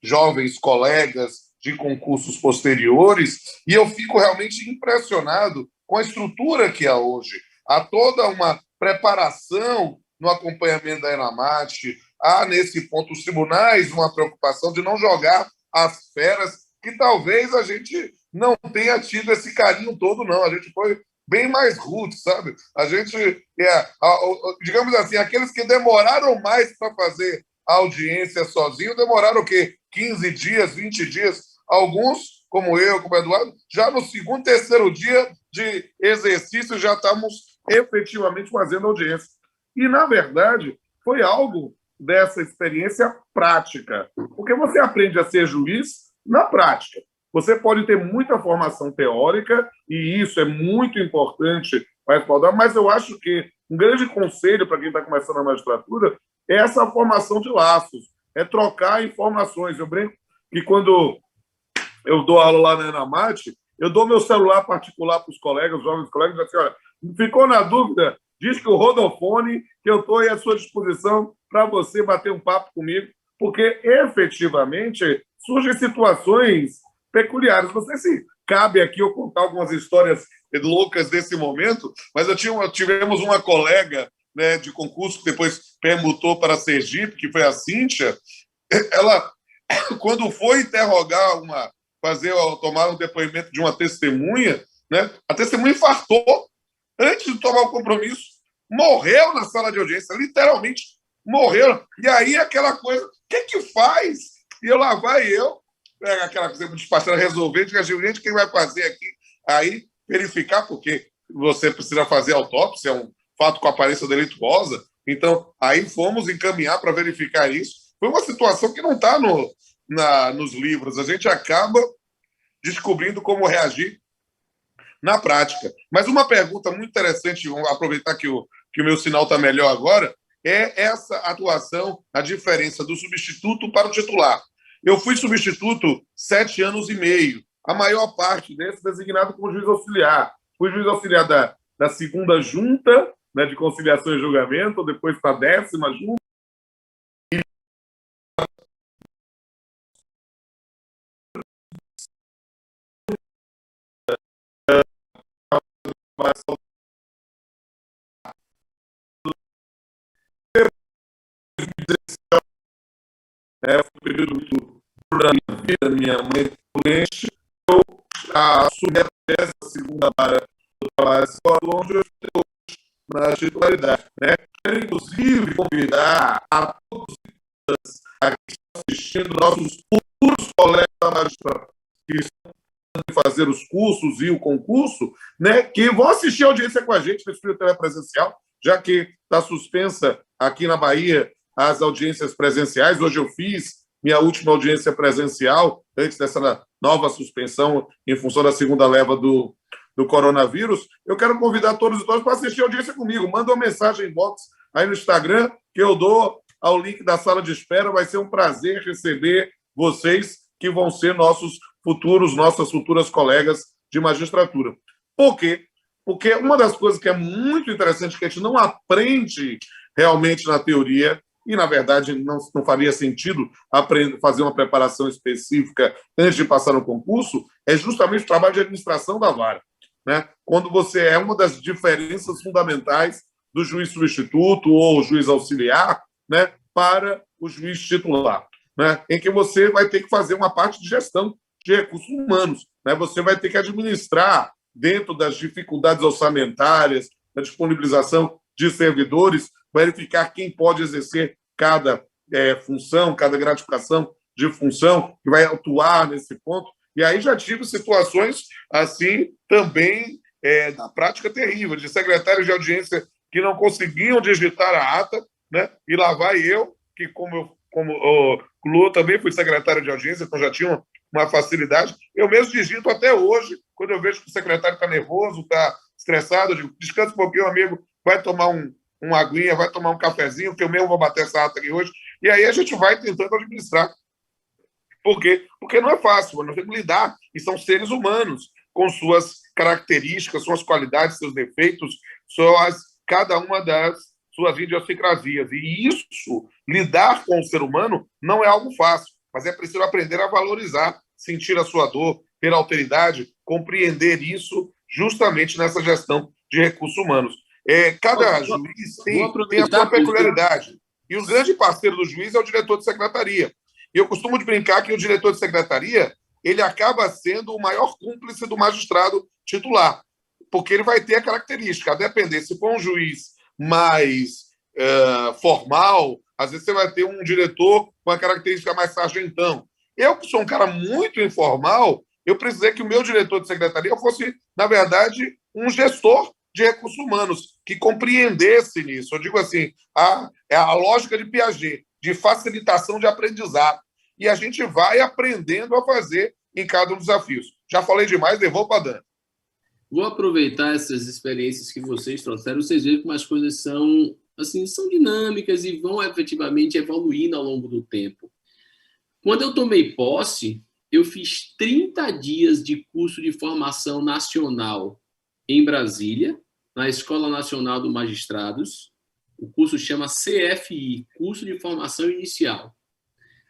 jovens colegas de concursos posteriores, e eu fico realmente impressionado com a estrutura que há hoje. Há toda uma preparação no acompanhamento da ENAMAT, há, nesse ponto, os tribunais uma preocupação de não jogar as feras, que talvez a gente não tenha tido esse carinho todo, não. A gente foi bem mais rude, sabe? A gente, digamos assim, aqueles que demoraram mais para fazer a audiência sozinho, demoraram o quê? 15 dias, 20 dias. Alguns, como eu, como o Eduardo, já no segundo, terceiro dia de exercício já estamos efetivamente fazendo audiência. E, na verdade, foi algo dessa experiência prática, porque você aprende a ser juiz na prática. Você pode ter muita formação teórica, e isso é muito importante para respaldar, mas eu acho que um grande conselho para quem está começando a magistratura é essa formação de laços, é trocar informações. Eu brinco que quando eu dou aula lá na ENAMAT, eu dou meu celular particular para os colegas, os jovens colegas, e assim, olha, ficou na dúvida? Diz que o Rodolfone, que eu estou à sua disposição para você bater um papo comigo, porque efetivamente surgem situações peculiares. Não sei se cabe aqui eu contar algumas histórias loucas desse momento, mas tivemos uma colega, né, de concurso que depois permutou para Sergipe, que foi a Cíntia. Ela, quando foi tomar um depoimento de uma testemunha, né, a testemunha infartou antes de tomar o compromisso, morreu na sala de audiência, literalmente morreu. E aí aquela coisa, o que faz? E eu lá vai eu, aquela coisa de despachar, resolver, diga, gente, quem vai fazer aqui? Aí verificar, porque você precisa fazer autópsia, é um fato com aparência delituosa. Então, aí fomos encaminhar para verificar isso. Foi uma situação que não está nos livros. A gente acaba descobrindo como reagir na prática. Mas uma pergunta muito interessante, vamos aproveitar que o meu sinal está melhor agora, é essa atuação, a diferença do substituto para o titular. Eu fui substituto 7 anos e meio, a maior parte desse designado como juiz auxiliar. Fui juiz auxiliar da segunda junta, né, de conciliação e julgamento, depois para a 10ª junta. Foi um período muito duro da minha vida, minha mãe doente, eu assumi a segunda vara do trabalho escolar, onde eu estou na titularidade. Né? Quero, inclusive, convidar a todos aqui que estão assistindo, nossos futuros colegas da magistratura, que estão fazer os cursos e o concurso, né, que vão assistir a audiência com a gente nesse período telepresencial, já que está suspensa aqui na Bahia as audiências presenciais. Hoje eu fiz minha última audiência presencial, antes dessa nova suspensão em função da segunda leva do coronavírus. Eu quero convidar todos e todas para assistir a audiência comigo. Manda uma mensagem em box aí no Instagram, que eu dou ao link da sala de espera. Vai ser um prazer receber vocês, que vão ser nossas futuras colegas de magistratura. Por quê? Porque uma das coisas que é muito interessante, que a gente não aprende realmente na teoria, e, na verdade, não faria sentido fazer uma preparação específica antes de passar no concurso, é justamente o trabalho de administração da vara, né? Quando você é uma das diferenças fundamentais do juiz substituto ou juiz auxiliar, né, para o juiz titular, né, em que você vai ter que fazer uma parte de gestão de recursos humanos, né? Você vai ter que administrar, dentro das dificuldades orçamentárias, da disponibilização de servidores, verificar quem pode exercer cada função, cada gratificação de função, que vai atuar nesse ponto. E aí já tive situações assim também na prática terrível, de secretários de audiência que não conseguiam digitar a ata, né? E lá vai eu, que como o Lu também fui secretário de audiência, então já tinha uma facilidade. Eu mesmo digito até hoje, quando eu vejo que o secretário está nervoso, está estressado, eu digo, descansa um pouquinho, amigo, vai tomar uma aguinha, vai tomar um cafezinho, que eu mesmo vou bater essa ata aqui hoje. E aí a gente vai tentando administrar. Por quê? Porque não é fácil, nós temos que lidar, e são seres humanos, com suas características, suas qualidades, seus defeitos, cada uma das suas idiosincrasias. E isso, lidar com o ser humano, não é algo fácil, mas é preciso aprender a valorizar, sentir a sua dor, ter alteridade, compreender isso justamente nessa gestão de recursos humanos. Cada juiz tem a sua peculiaridade. E o grande parceiro do juiz é o diretor de secretaria. E eu costumo brincar que o diretor de secretaria ele acaba sendo o maior cúmplice do magistrado titular, porque ele vai ter a característica, a depender, se for um juiz mais formal, às vezes você vai ter um diretor com a característica mais sargentão. Eu, que sou um cara muito informal, eu precisei que o meu diretor de secretaria fosse, na verdade, um gestor de recursos humanos, que compreendesse nisso. Eu digo assim, é a lógica de Piaget, de facilitação de aprendizado. E a gente vai aprendendo a fazer em cada um dos desafios. Já falei demais, devolvo para a Dani. Vou aproveitar essas experiências que vocês trouxeram. Vocês veem como as coisas são dinâmicas e vão efetivamente evoluindo ao longo do tempo. Quando eu tomei posse, eu fiz 30 dias de curso de formação nacional em Brasília, na Escola Nacional dos Magistrados. O curso chama CFI, Curso de Formação Inicial.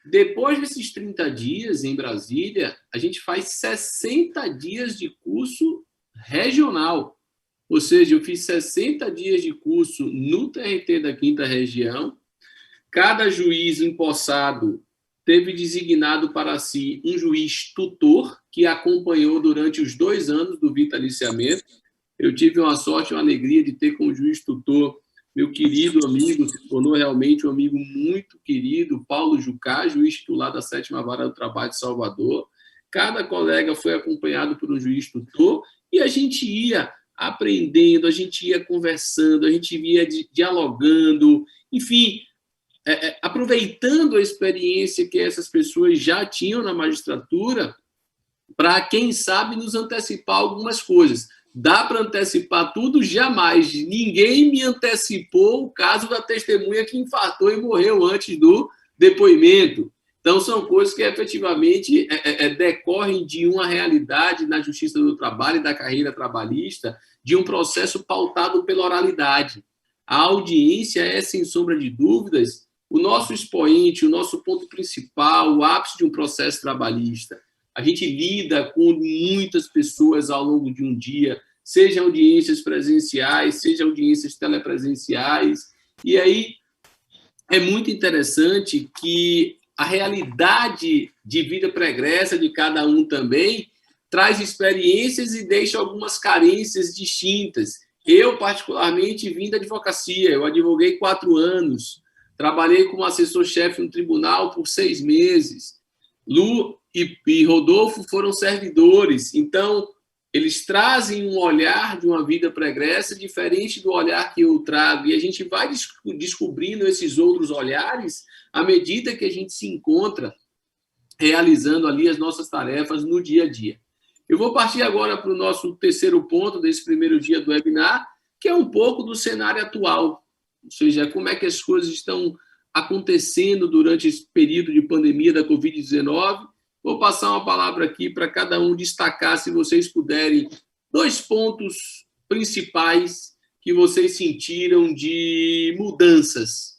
Depois desses 30 dias em Brasília, a gente faz 60 dias de curso regional. Ou seja, eu fiz 60 dias de curso no TRT da 5ª Região. Cada juiz empossado teve designado para si um juiz tutor que acompanhou durante os 2 anos do vitaliciamento. Eu tive uma sorte, uma alegria de ter como juiz tutor meu querido amigo, se tornou realmente um amigo muito querido, Paulo Jucá, juiz titular da 7ª Vara do Trabalho de Salvador. Cada colega foi acompanhado por um juiz tutor e a gente ia aprendendo, a gente ia conversando, a gente ia dialogando, enfim, aproveitando a experiência que essas pessoas já tinham na magistratura para, quem sabe, nos antecipar algumas coisas. Dá para antecipar tudo? Jamais. Ninguém me antecipou o caso da testemunha que infartou e morreu antes do depoimento. Então, são coisas que efetivamente decorrem de uma realidade na Justiça do Trabalho e da carreira trabalhista, de um processo pautado pela oralidade. A audiência é, sem sombra de dúvidas, o nosso expoente, o nosso ponto principal, o ápice de um processo trabalhista. A gente lida com muitas pessoas ao longo de um dia, seja audiências presenciais, seja audiências telepresenciais. E aí é muito interessante que a realidade de vida pregressa de cada um também traz experiências e deixa algumas carências distintas. Eu, particularmente, vim da advocacia. Eu advoguei 4 anos. Trabalhei como assessor-chefe no tribunal por 6 meses. Lu e Rodolfo foram servidores. Então, eles trazem um olhar de uma vida pregressa diferente do olhar que eu trago, e a gente vai descobrindo esses outros olhares à medida que a gente se encontra realizando ali as nossas tarefas no dia a dia. Eu vou partir agora para o nosso terceiro ponto desse primeiro dia do webinar, que é um pouco do cenário atual, ou seja, como é que as coisas estão acontecendo durante esse período de pandemia da Covid-19. Vou passar uma palavra aqui para cada um destacar, se vocês puderem, 2 pontos principais que vocês sentiram de mudanças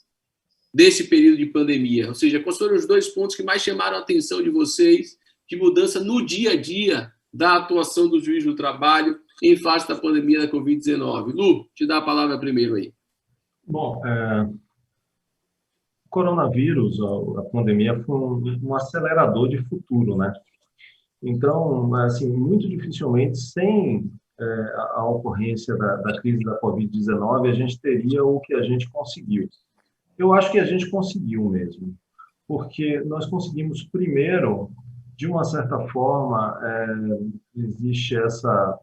desse período de pandemia. Ou seja, quais foram os 2 pontos que mais chamaram a atenção de vocês de mudança no dia a dia da atuação do juiz do trabalho em face da pandemia da Covid-19? Lu, te dá a palavra primeiro aí. Bom, o coronavírus, a pandemia, foi um acelerador de futuro, né? Então, assim, muito dificilmente, sem a ocorrência da crise da Covid-19, a gente teria o que a gente conseguiu. Eu acho que a gente conseguiu mesmo, porque nós conseguimos, primeiro, de uma certa forma, existe essa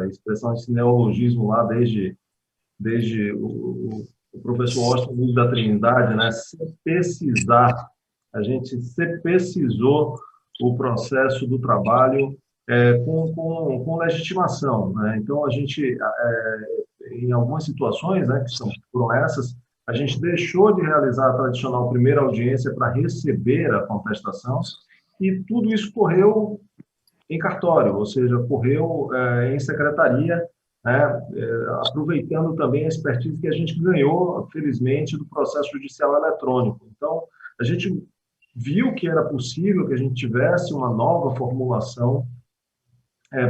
expressão, esse neologismo lá desde o professor Austin da Trindade, né? CPCizar. A gente CPCizou o processo do trabalho com legitimação, né? Então, a gente, em algumas situações, né, foram essas, a gente deixou de realizar a tradicional primeira audiência para receber a contestação, e tudo isso correu em cartório, ou seja, correu em secretaria, né, aproveitando também a expertise que a gente ganhou, felizmente, do processo judicial eletrônico. Então, a gente viu que era possível que a gente tivesse uma nova formulação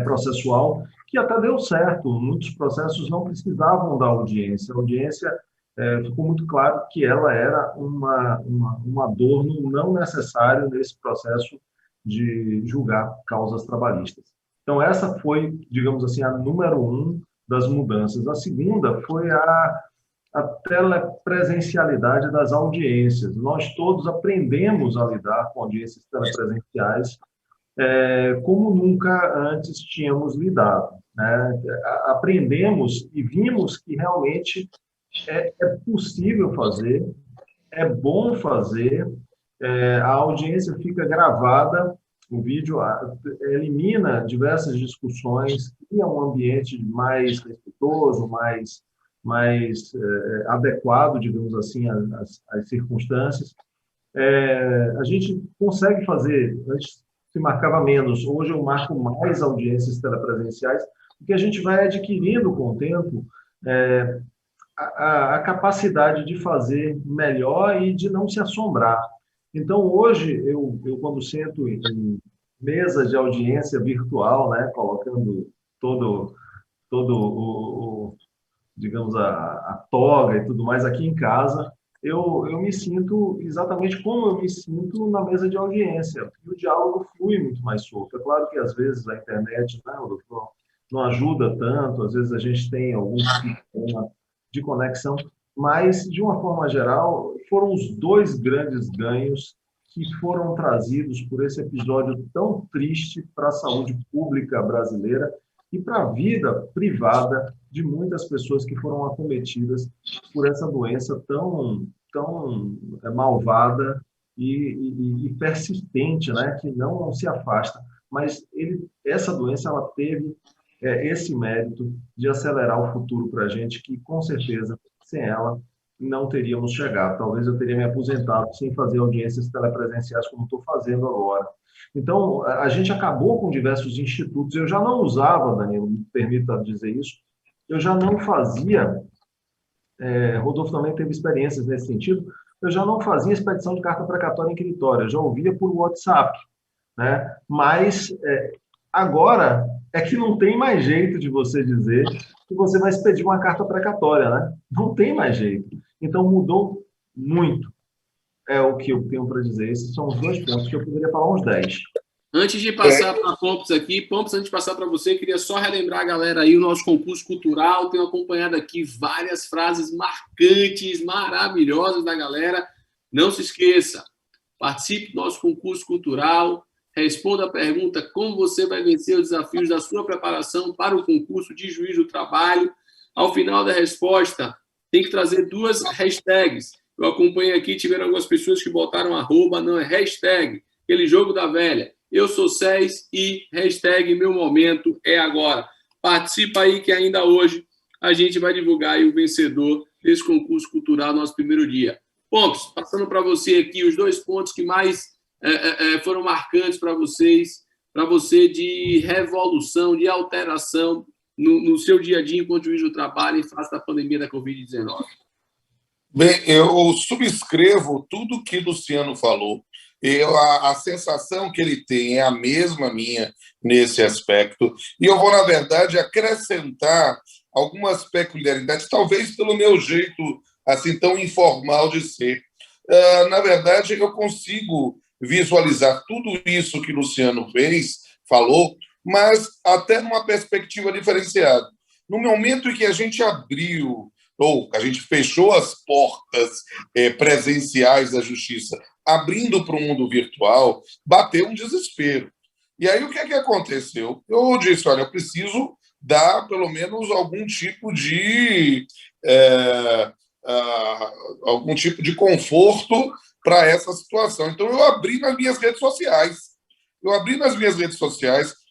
processual, que até deu certo. Muitos processos não precisavam da audiência. A audiência ficou muito claro que ela era um adorno não necessário nesse processo de julgar causas trabalhistas. Então, essa foi, digamos assim, a número 1 das mudanças. A segunda foi a telepresencialidade das audiências. Nós todos aprendemos a lidar com audiências telepresenciais como nunca antes tínhamos lidado, né? Aprendemos e vimos que realmente é possível fazer, é bom fazer, a audiência fica gravada, o vídeo elimina diversas discussões, cria um ambiente mais respeitoso, mais adequado, digamos assim, às circunstâncias. A gente consegue fazer, antes se marcava menos, hoje eu marco mais audiências telepresenciais, porque a gente vai adquirindo com o tempo a capacidade de fazer melhor e de não se assombrar. Então, hoje, eu quando sento em mesa de audiência virtual, né, colocando todo digamos, a toga e tudo mais aqui em casa, eu me sinto exatamente como eu me sinto na mesa de audiência. E o diálogo flui muito mais solto. É claro que, às vezes, a internet, né, não ajuda tanto, às vezes a gente tem algum problema de conexão, mas, de uma forma geral, foram os 2 grandes ganhos que foram trazidos por esse episódio tão triste para a saúde pública brasileira e para a vida privada de muitas pessoas que foram acometidas por essa doença tão malvada e persistente, né, que não se afasta. Mas essa doença ela teve esse mérito de acelerar o futuro para a gente, que, com certeza, sem ela, não teríamos chegado. Talvez eu teria me aposentado sem fazer audiências telepresenciais como estou fazendo agora. Então, a gente acabou com diversos institutos. Eu já não usava, Danilo, me permita dizer isso, eu já não fazia, Rodolfo também teve experiências nesse sentido, eu já não fazia expedição de carta precatória em inquiritório, eu já ouvia por WhatsApp, né? Mas agora é que não tem mais jeito de você dizer que você vai expedir uma carta precatória, né? Não tem mais jeito. Então, mudou muito. É o que eu tenho para dizer. Esses são os 2 pontos que eu poderia falar uns 10. Antes de passar para Pompos aqui, Pompos, antes de passar para você, queria só relembrar a galera aí o nosso concurso cultural. Tenho acompanhado aqui várias frases marcantes, maravilhosas da galera. Não se esqueça, participe do nosso concurso cultural. Responda a pergunta: como você vai vencer os desafios da sua preparação para o concurso de juiz do trabalho? Ao final da resposta, tem que trazer 2 hashtags. Eu acompanhei aqui, tiveram algumas pessoas que botaram arroba, não é hashtag, aquele jogo da velha. Eu sou SES e hashtag meu momento é agora. Participa aí que ainda hoje a gente vai divulgar aí o vencedor desse concurso cultural no nosso primeiro dia. Pompos, passando para você aqui os 2 pontos que mais foram marcantes para você de revolução, de alteração no seu dia a dia enquanto juiz do trabalho em face da pandemia da Covid-19. Bem, eu subscrevo tudo que Luciano falou. A sensação que ele tem é a mesma minha nesse aspecto. E eu vou, na verdade, acrescentar algumas peculiaridades, talvez pelo meu jeito assim tão informal de ser. Na verdade, eu consigo visualizar tudo isso que Luciano falou, mas até numa perspectiva diferenciada. No momento em que a gente abriu, ou a gente fechou as portas presenciais da justiça, abrindo para o mundo virtual, bateu um desespero. E aí o que é que aconteceu? Eu disse, olha, eu preciso dar pelo menos algum tipo de conforto para essa situação. Então eu abri nas minhas redes sociais.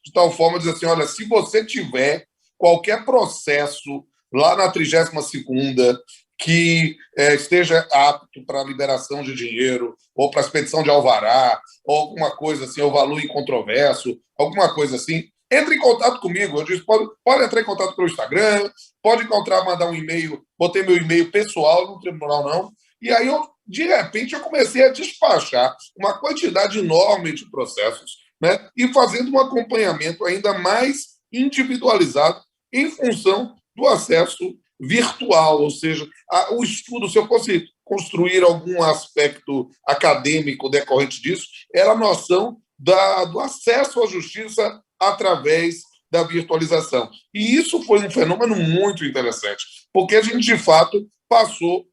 De tal forma de dizer assim, olha, se você tiver qualquer processo lá na 32ª que esteja apto para liberação de dinheiro, ou para expedição de alvará, ou alguma coisa assim, ou valor incontroverso, alguma coisa assim, entre em contato comigo. Eu disse, pode entrar em contato pelo Instagram, pode mandar um e-mail, botei meu e-mail pessoal no tribunal, não. E aí, de repente, eu comecei a despachar uma quantidade enorme de processos, né? E fazendo um acompanhamento ainda mais individualizado em função do acesso virtual, ou seja, o estudo, se eu fosse construir algum aspecto acadêmico decorrente disso, era a noção do acesso à justiça através da virtualização. E isso foi um fenômeno muito interessante, porque a gente, de fato, passou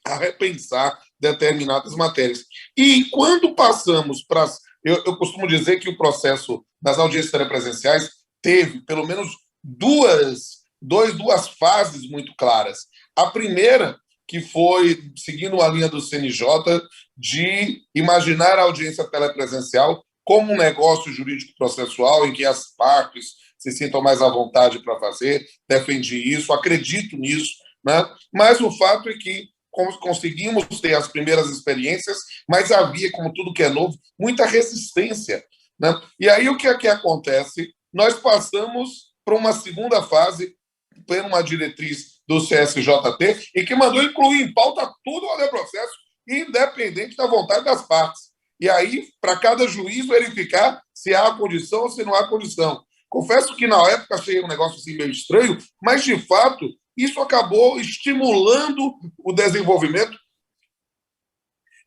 a repensar determinadas matérias. E quando passamos para... Eu costumo dizer que o processo das audiências telepresenciais teve, pelo menos, duas fases muito claras. A primeira, que foi seguindo a linha do CNJ, de imaginar a audiência telepresencial como um negócio jurídico processual em que as partes se sintam mais à vontade para fazer. Defendi isso, acredito nisso, né? Mas o fato é que conseguimos ter as primeiras experiências, mas havia, como tudo que é novo, muita resistência, né? E aí o que é que acontece? Nós passamos para uma segunda fase, por uma diretriz do CSJT, e que mandou incluir em pauta tudo o processo, independente da vontade das partes. E aí, para cada juiz verificar se há condição ou se não há condição. Confesso que na época achei um negócio assim meio estranho, mas, de fato, isso acabou estimulando o desenvolvimento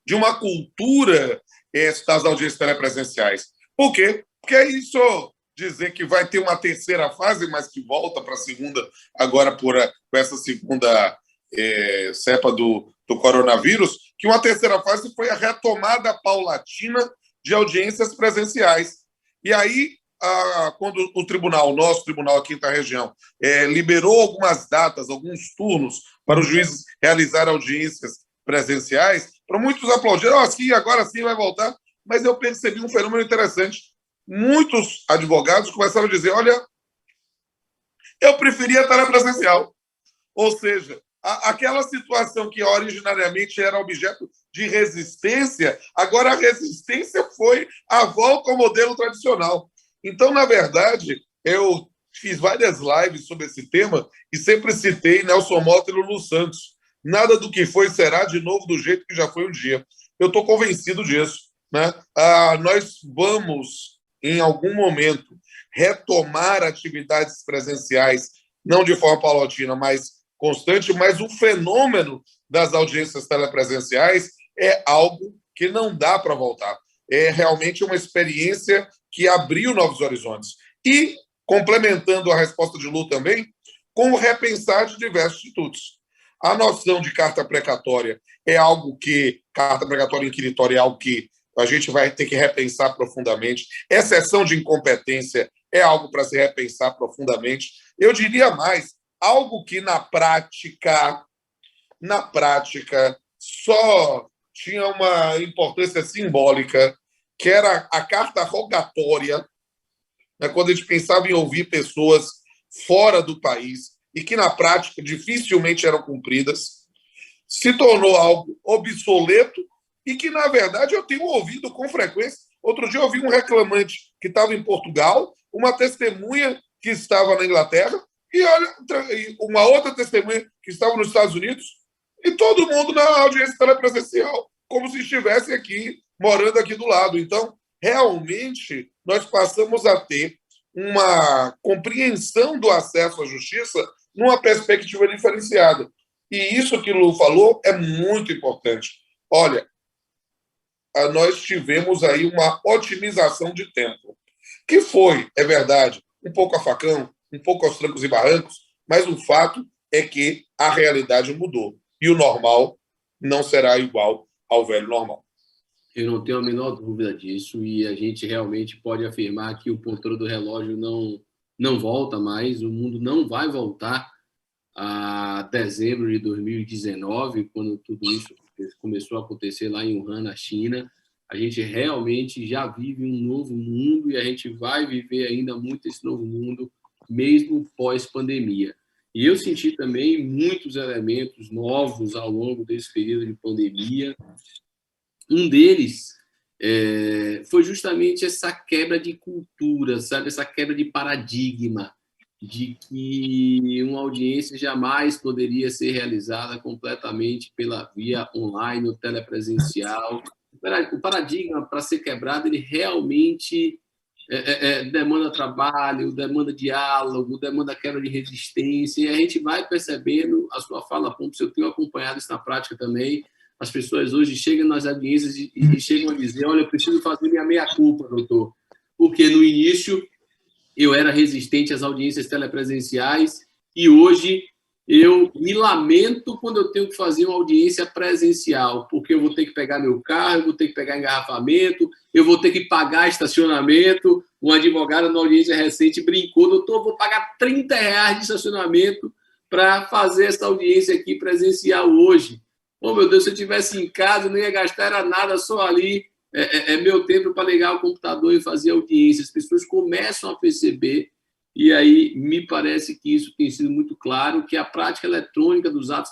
de uma cultura das audiências telepresenciais. Por quê? Porque é isso dizer que vai ter uma terceira fase, mas que volta para a segunda, agora com essa segunda cepa do coronavírus, que uma terceira fase foi a retomada paulatina de audiências presenciais. E aí, quando o tribunal, nosso tribunal aqui da região, liberou algumas datas, alguns turnos para os juízes realizar audiências presenciais, para muitos aplaudiram, assim, agora sim vai voltar, mas eu percebi um fenômeno interessante. Muitos advogados começaram a dizer, olha, eu preferia estar na presencial. Ou seja, aquela situação que originariamente era objeto de resistência, agora a resistência foi a volta ao modelo tradicional. Então, na verdade, eu fiz várias lives sobre esse tema e sempre citei Nelson Motta e Lulu Santos. Nada do que foi será de novo do jeito que já foi um dia. Eu estou convencido disso, né? Nós vamos, em algum momento, retomar atividades presenciais, não de forma paulatina, mas constante, mas o fenômeno das audiências telepresenciais é algo que não dá para voltar. É realmente uma experiência que abriu novos horizontes. E, complementando a resposta de Lu também, com o repensar de diversos institutos. A noção de carta precatória é algo que, carta precatória inquiritória é algo que a gente vai ter que repensar profundamente. Exceção de incompetência é algo para se repensar profundamente. Eu diria mais, algo que na prática só tinha uma importância simbólica, que era a carta rogatória, né, quando a gente pensava em ouvir pessoas fora do país e que na prática dificilmente eram cumpridas, se tornou algo obsoleto e que, na verdade, eu tenho ouvido com frequência. Outro dia eu ouvi um reclamante que estava em Portugal, uma testemunha que estava na Inglaterra e uma outra testemunha que estava nos Estados Unidos, e todo mundo na audiência telepresencial, como se estivesse aqui, morando aqui do lado. Então, realmente, nós passamos a ter uma compreensão do acesso à justiça numa perspectiva diferenciada. E isso que o Lu falou é muito importante. Olha, nós tivemos aí uma otimização de tempo, que foi, é verdade, um pouco a facão, um pouco aos trancos e barrancos, mas o fato é que a realidade mudou. E o normal não será igual ao velho normal. Eu não tenho a menor dúvida disso, e a gente realmente pode afirmar que o ponteiro do relógio não volta mais, o mundo não vai voltar a dezembro de 2019, quando tudo isso começou a acontecer lá em Wuhan, na China. A gente realmente já vive um novo mundo e a gente vai viver ainda muito esse novo mundo, mesmo pós-pandemia. E eu senti também muitos elementos novos ao longo desse período de pandemia. Um deles foi justamente essa quebra de cultura, sabe? Essa quebra de paradigma de que uma audiência jamais poderia ser realizada completamente pela via online ou telepresencial. O paradigma, para ser quebrado, ele realmente demanda trabalho, demanda diálogo, demanda quebra de resistência, e a gente vai percebendo, a sua fala, Pontes, eu tenho acompanhado isso na prática também. As pessoas hoje chegam nas audiências e chegam a dizer: olha, eu preciso fazer minha meia-culpa, doutor, porque no início eu era resistente às audiências telepresenciais e hoje eu me lamento quando eu tenho que fazer uma audiência presencial, porque eu vou ter que pegar meu carro, eu vou ter que pegar engarrafamento, eu vou ter que pagar estacionamento. Uma advogada na audiência recente brincou: doutor, eu vou pagar R$30 de estacionamento para fazer essa audiência aqui presencial hoje. Oh, meu Deus, se eu estivesse em casa, não ia gastar era nada, só ali meu tempo para ligar o computador e fazer audiência. As pessoas começam a perceber, e aí me parece que isso tem sido muito claro, que a prática eletrônica dos atos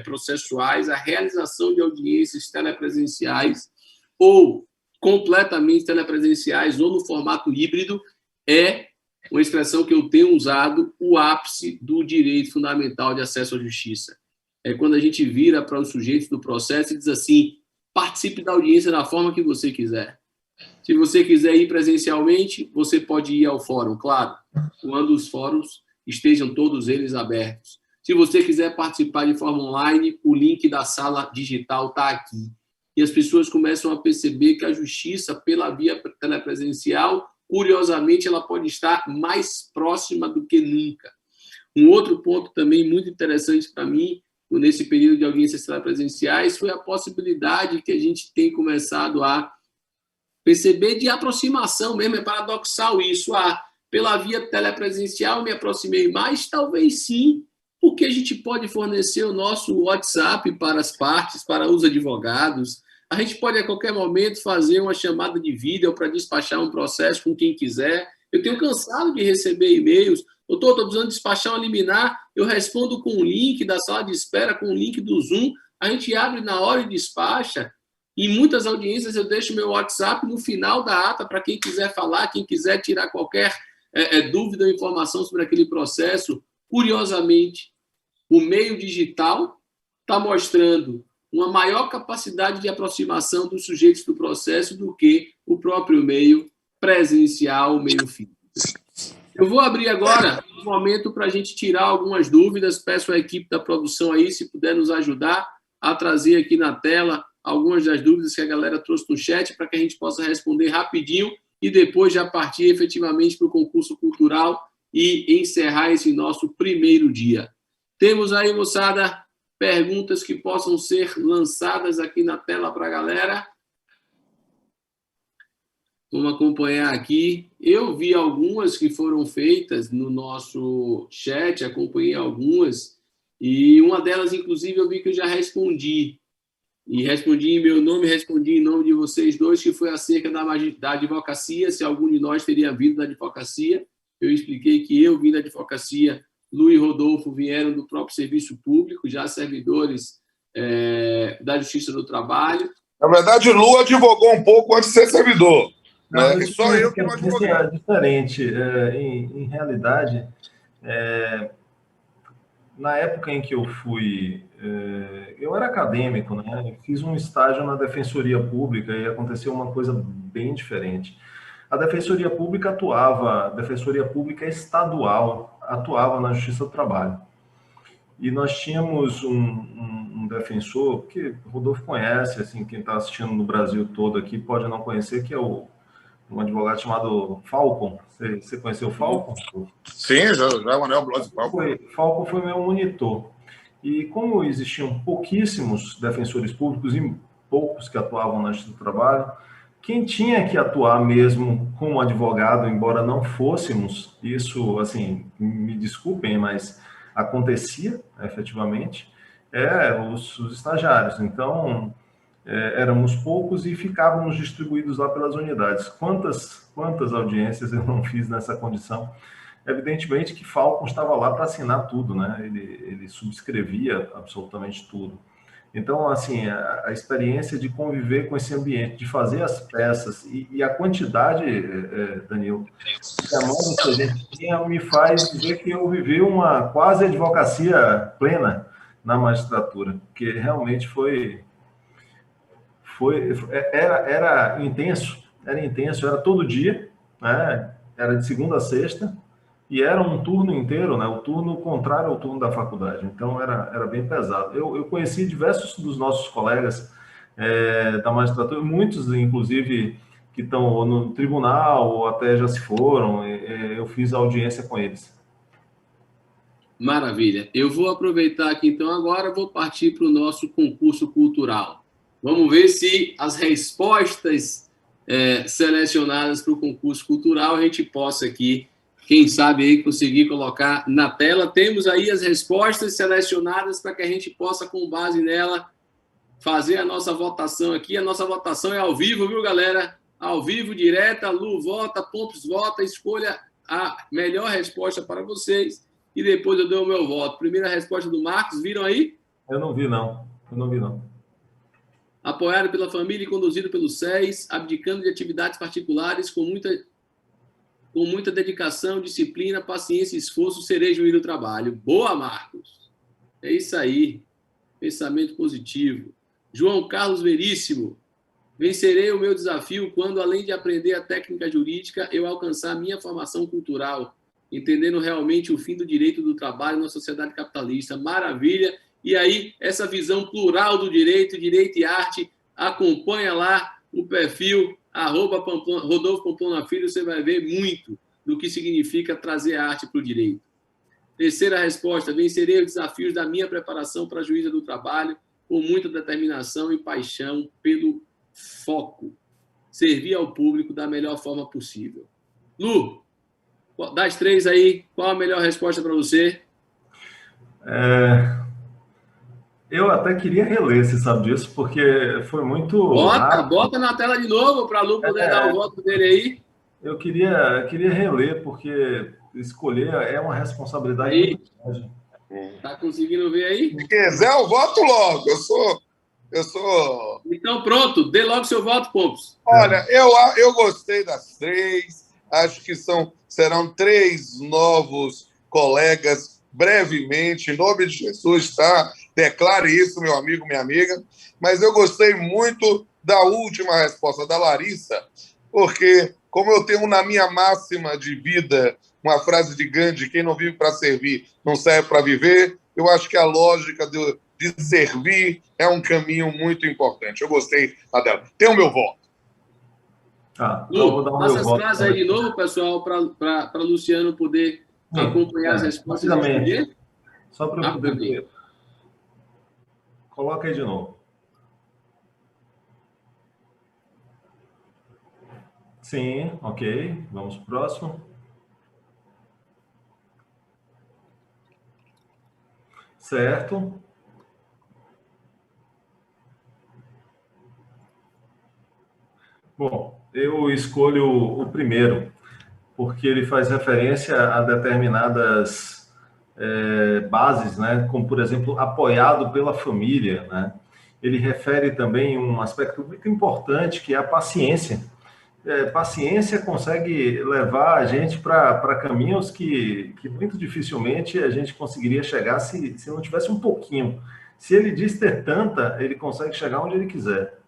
processuais, a realização de audiências telepresenciais ou completamente telepresenciais ou no formato híbrido é uma expressão que eu tenho usado, o ápice do direito fundamental de acesso à justiça. É quando a gente vira para os sujeitos do processo e diz assim: participe da audiência da forma que você quiser. Se você quiser ir presencialmente, você pode ir ao fórum, claro, quando os fóruns estejam todos eles abertos. Se você quiser participar de forma online, o link da sala digital está aqui. E as pessoas começam a perceber que a justiça, pela via telepresencial, curiosamente, ela pode estar mais próxima do que nunca. Um outro ponto também muito interessante para mim, nesse período de audiências telepresenciais, foi a possibilidade que a gente tem começado a perceber de aproximação mesmo. É paradoxal isso. Pela via telepresencial me aproximei mais, talvez sim, porque a gente pode fornecer o nosso WhatsApp para as partes, para os advogados. A gente pode a qualquer momento fazer uma chamada de vídeo para despachar um processo com quem quiser. Eu tenho cansado de receber e-mails: doutor, estou precisando despachar uma liminar, eu respondo com o link da sala de espera, com o link do Zoom, a gente abre na hora e despacha. Em muitas audiências eu deixo meu WhatsApp no final da ata para quem quiser falar, quem quiser tirar qualquer dúvida ou informação sobre aquele processo. Curiosamente, o meio digital está mostrando uma maior capacidade de aproximação dos sujeitos do processo do que o próprio meio presencial, o meio físico. Eu vou abrir agora um momento para a gente tirar algumas dúvidas. Peço à equipe da produção aí, se puder nos ajudar a trazer aqui na tela algumas das dúvidas que a galera trouxe no chat, para que a gente possa responder rapidinho e depois já partir efetivamente para o concurso cultural e encerrar esse nosso primeiro dia. Temos aí, moçada, perguntas que possam ser lançadas aqui na tela para a galera? Vamos acompanhar aqui. Eu vi algumas que foram feitas no nosso chat, acompanhei algumas, e uma delas, inclusive, eu vi que eu já respondi. E respondi em meu nome, respondi em nome de vocês dois, que foi acerca da advocacia, se algum de nós teria vindo da advocacia. Eu expliquei que eu vim da advocacia, Lu e Rodolfo vieram do próprio serviço público, já servidores da Justiça do Trabalho. Na verdade, Lu advogou um pouco antes de ser servidor. Não, Né? E só eu que não advoguei. Isso é diferente. Em realidade, na época em que eu fui... eu era acadêmico, né? Eu fiz um estágio na Defensoria Pública e aconteceu uma coisa bem diferente. A Defensoria Pública Defensoria Pública Estadual atuava na Justiça do Trabalho. E nós tínhamos um defensor, que o Rodolfo conhece, assim, quem está assistindo no Brasil todo aqui pode não conhecer, que é um advogado chamado Falcon. Você conheceu o Falcon? Sim, já é o Manuel Blosi Falcon. Falcon foi meu monitor. E como existiam pouquíssimos defensores públicos e poucos que atuavam na Justiça do Trabalho, quem tinha que atuar mesmo como advogado, embora não fôssemos, isso, assim, me desculpem, mas acontecia efetivamente, os estagiários. Então, éramos poucos e ficávamos distribuídos lá pelas unidades. Quantas audiências eu não fiz nessa condição? Evidentemente que Falcon estava lá para assinar tudo, né? Ele subscrevia absolutamente tudo. Então, assim, a experiência de conviver com esse ambiente, de fazer as peças e a quantidade, Danilo, que a mão que a gente tinha me faz dizer que eu vivi uma quase advocacia plena na magistratura, porque realmente era intenso, era todo dia, né? Era de segunda a sexta, e era um turno inteiro, né? O turno contrário ao turno da faculdade. Então, era bem pesado. Eu conheci diversos dos nossos colegas da magistratura, muitos, inclusive, que estão no tribunal ou até já se foram. Eu fiz audiência com eles. Maravilha. Eu vou aproveitar aqui, então, agora vou partir para o nosso concurso cultural. Vamos ver se as respostas selecionadas para o concurso cultural a gente possa aqui, quem sabe aí conseguir colocar na tela. Temos aí as respostas selecionadas para que a gente possa, com base nela, fazer a nossa votação aqui. A nossa votação é ao vivo, viu, galera? Ao vivo, direta, Lu vota, Pompos vota, escolha a melhor resposta para vocês e depois eu dou o meu voto. Primeira resposta do Marcos, viram aí? Eu não vi, não. Apoiado pela família e conduzido pelo SES, abdicando de atividades particulares com muita dedicação, disciplina, paciência e esforço, serei juiz do trabalho. Boa, Marcos! É isso aí. Pensamento positivo. João Carlos Veríssimo. Vencerei o meu desafio quando, além de aprender a técnica jurídica, eu alcançar a minha formação cultural, entendendo realmente o fim do direito do trabalho na sociedade capitalista. Maravilha! E aí, essa visão plural do direito e arte, acompanha lá o perfil Rodolfo Pamplona Filho, você vai ver muito do que significa trazer a arte para o direito. Terceira resposta, vencerei os desafios da minha preparação para a juíza do trabalho com muita determinação e paixão pelo foco. Servir ao público da melhor forma possível. Lu, das três aí, qual a melhor resposta para você? Eu até queria reler, você sabe disso, porque foi muito Bota na tela de novo para a Lu poder dar o voto dele aí. Eu queria reler, porque escolher é uma responsabilidade muito grande. Tá conseguindo ver aí? Se quiser, eu voto logo. Eu sou... Então, pronto. Dê logo seu voto, Pompos. Olha, eu gostei das três. Acho que serão três novos colegas brevemente. Em nome de Jesus, tá? Declare isso, meu amigo, minha amiga. Mas eu gostei muito da última resposta da Larissa, porque, como eu tenho na minha máxima de vida uma frase de Gandhi: quem não vive para servir não serve para viver, eu acho que a lógica de servir é um caminho muito importante. Eu gostei dela. Tem o meu voto. Lu, passa as frases aí de novo, pessoal, para Luciano poder acompanhar as respostas. Só para eu poder ver. Coloca aí de novo. Sim, ok. Vamos para o próximo. Certo. Bom, eu escolho o primeiro, porque ele faz referência a determinadas bases, né? Como, por exemplo, apoiado pela família, né? Ele refere também um aspecto muito importante, que é a paciência. Paciência consegue levar a gente para caminhos que muito dificilmente a gente conseguiria chegar se não tivesse um pouquinho. Se ele diz ter tanta, ele consegue chegar onde ele quiser.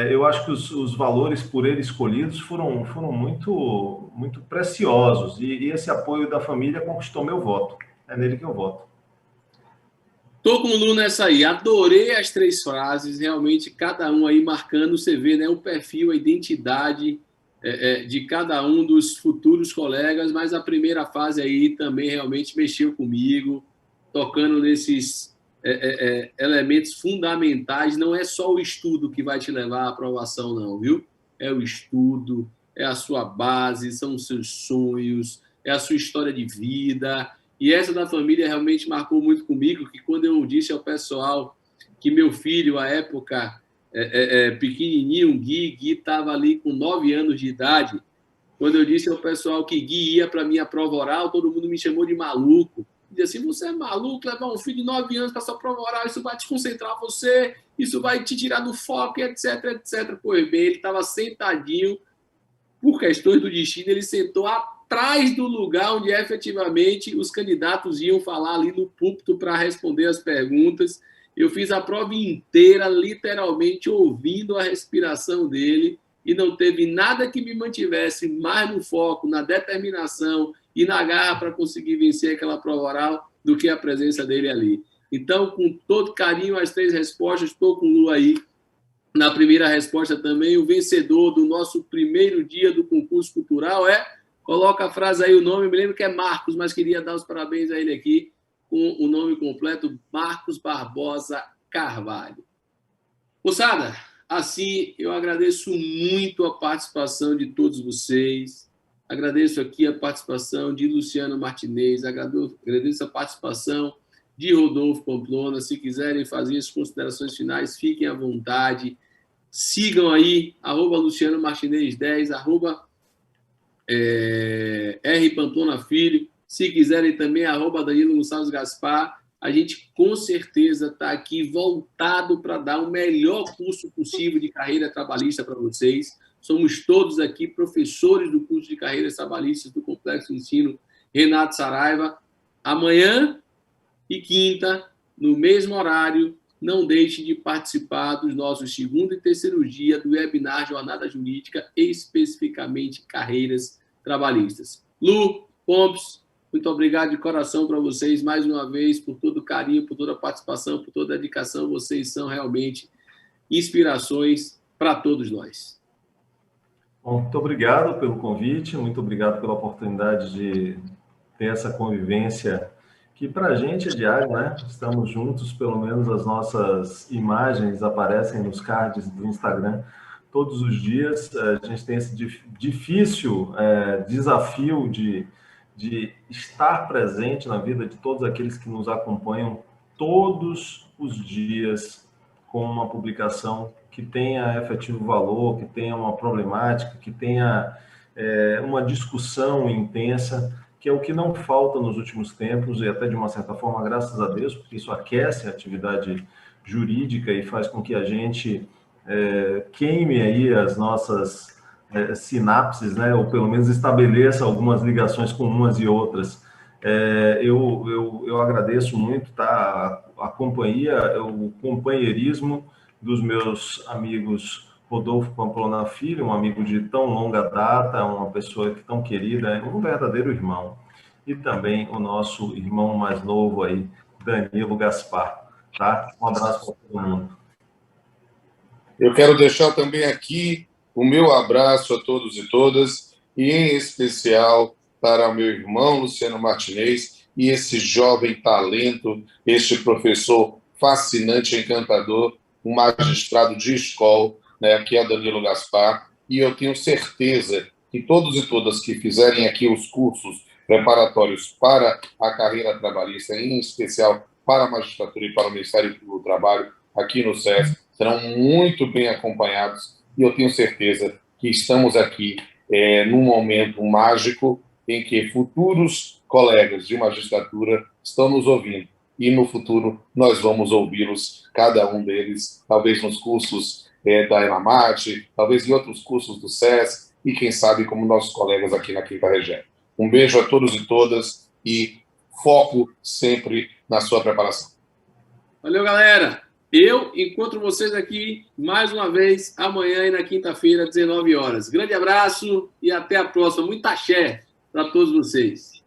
Eu acho que os valores por ele escolhidos foram muito preciosos e esse apoio da família conquistou meu voto. É nele que eu voto. Tô com o Lu nessa aí. Adorei as 3 frases, realmente cada um aí marcando, você vê, né, o perfil, a identidade de cada um dos futuros colegas, mas a primeira fase aí também realmente mexeu comigo, tocando nesses elementos fundamentais. Não é só o estudo que vai te levar à aprovação, não, viu? É o estudo, é a sua base, são os seus sonhos, é a sua história de vida. E essa da família realmente marcou muito comigo, que quando eu disse ao pessoal que meu filho, à época, pequenininho, Gui estava ali com 9 anos de idade, quando eu disse ao pessoal que Gui ia para a minha prova oral, todo mundo me chamou de maluco. Dizia assim, você é maluco, levar um filho de 9 anos para sua prova oral, isso vai desconcentrar você, isso vai te tirar do foco, etc, etc. Pois bem, ele estava sentadinho, por questões do destino, ele sentou atrás do lugar onde efetivamente os candidatos iam falar ali no púlpito para responder as perguntas. Eu fiz a prova inteira, literalmente ouvindo a respiração dele, e não teve nada que me mantivesse mais no foco, na determinação e na garra para conseguir vencer aquela prova oral do que a presença dele ali. Então, com todo carinho, as 3 respostas, estou com o Lu aí. Na primeira resposta também, o vencedor do nosso primeiro dia do concurso cultural coloca a frase aí, o nome, me lembro que é Marcos, mas queria dar os parabéns a ele aqui, com o nome completo, Marcos Barbosa Carvalho. Moçada, assim, eu agradeço muito a participação de todos vocês, agradeço aqui a participação de Luciano Martinez, agradeço a participação de Rodolfo Pamplona. Se quiserem fazer as considerações finais, fiquem à vontade. Sigam aí, @Luciano Martinez 10, R Pamplona Filho. Se quiserem também, @Danilo Gonçalves Gaspar. A gente com certeza está aqui voltado para dar o melhor curso possível de carreira trabalhista para vocês. Somos todos aqui professores do curso de carreiras trabalhistas do Complexo de Ensino Renato Saraiva. Amanhã e quinta, no mesmo horário, não deixe de participar dos nossos segundo e terceiro dia do webinar Jornada Jurídica, especificamente carreiras trabalhistas. Lu, Pomps, muito obrigado de coração para vocês mais uma vez, por todo o carinho, por toda a participação, por toda a dedicação. Vocês são realmente inspirações para todos nós. Bom, muito obrigado pelo convite, muito obrigado pela oportunidade de ter essa convivência que para a gente é diário, né? Estamos juntos, pelo menos as nossas imagens aparecem nos cards do Instagram todos os dias. A gente tem esse difícil desafio de estar presente na vida de todos aqueles que nos acompanham todos os dias com uma publicação que tenha efetivo valor, que tenha uma problemática, que tenha uma discussão intensa, que é o que não falta nos últimos tempos, e até de uma certa forma, graças a Deus, porque isso aquece a atividade jurídica e faz com que a gente queime aí as nossas sinapses, né? Ou pelo menos estabeleça algumas ligações com umas e outras. Eu agradeço muito, tá? A companhia, o companheirismo dos meus amigos Rodolfo Pamplona Filho, um amigo de tão longa data, uma pessoa tão querida, um verdadeiro irmão. E também o nosso irmão mais novo aí, Danilo Gaspar. Tá? Um abraço para todo mundo. Eu quero deixar também aqui o meu abraço a todos e todas, e em especial para o meu irmão Luciano Martinez e esse jovem talento, este professor fascinante, encantador, um magistrado de escola, né, que é Danilo Gaspar, e eu tenho certeza que todos e todas que fizerem aqui os cursos preparatórios para a carreira trabalhista, em especial para a magistratura e para o Ministério do Trabalho, aqui no SESC, serão muito bem acompanhados, e eu tenho certeza que estamos aqui num momento mágico em que futuros colegas de magistratura estão nos ouvindo, e no futuro nós vamos ouvi-los, cada um deles, talvez nos cursos da ENAMAT, talvez em outros cursos do SESC, e quem sabe como nossos colegas aqui na Quinta Região. Um beijo a todos e todas e foco sempre na sua preparação. Valeu, galera. Eu encontro vocês aqui mais uma vez amanhã e na quinta-feira, 19 horas. Grande abraço e até a próxima. Muita axé para todos vocês.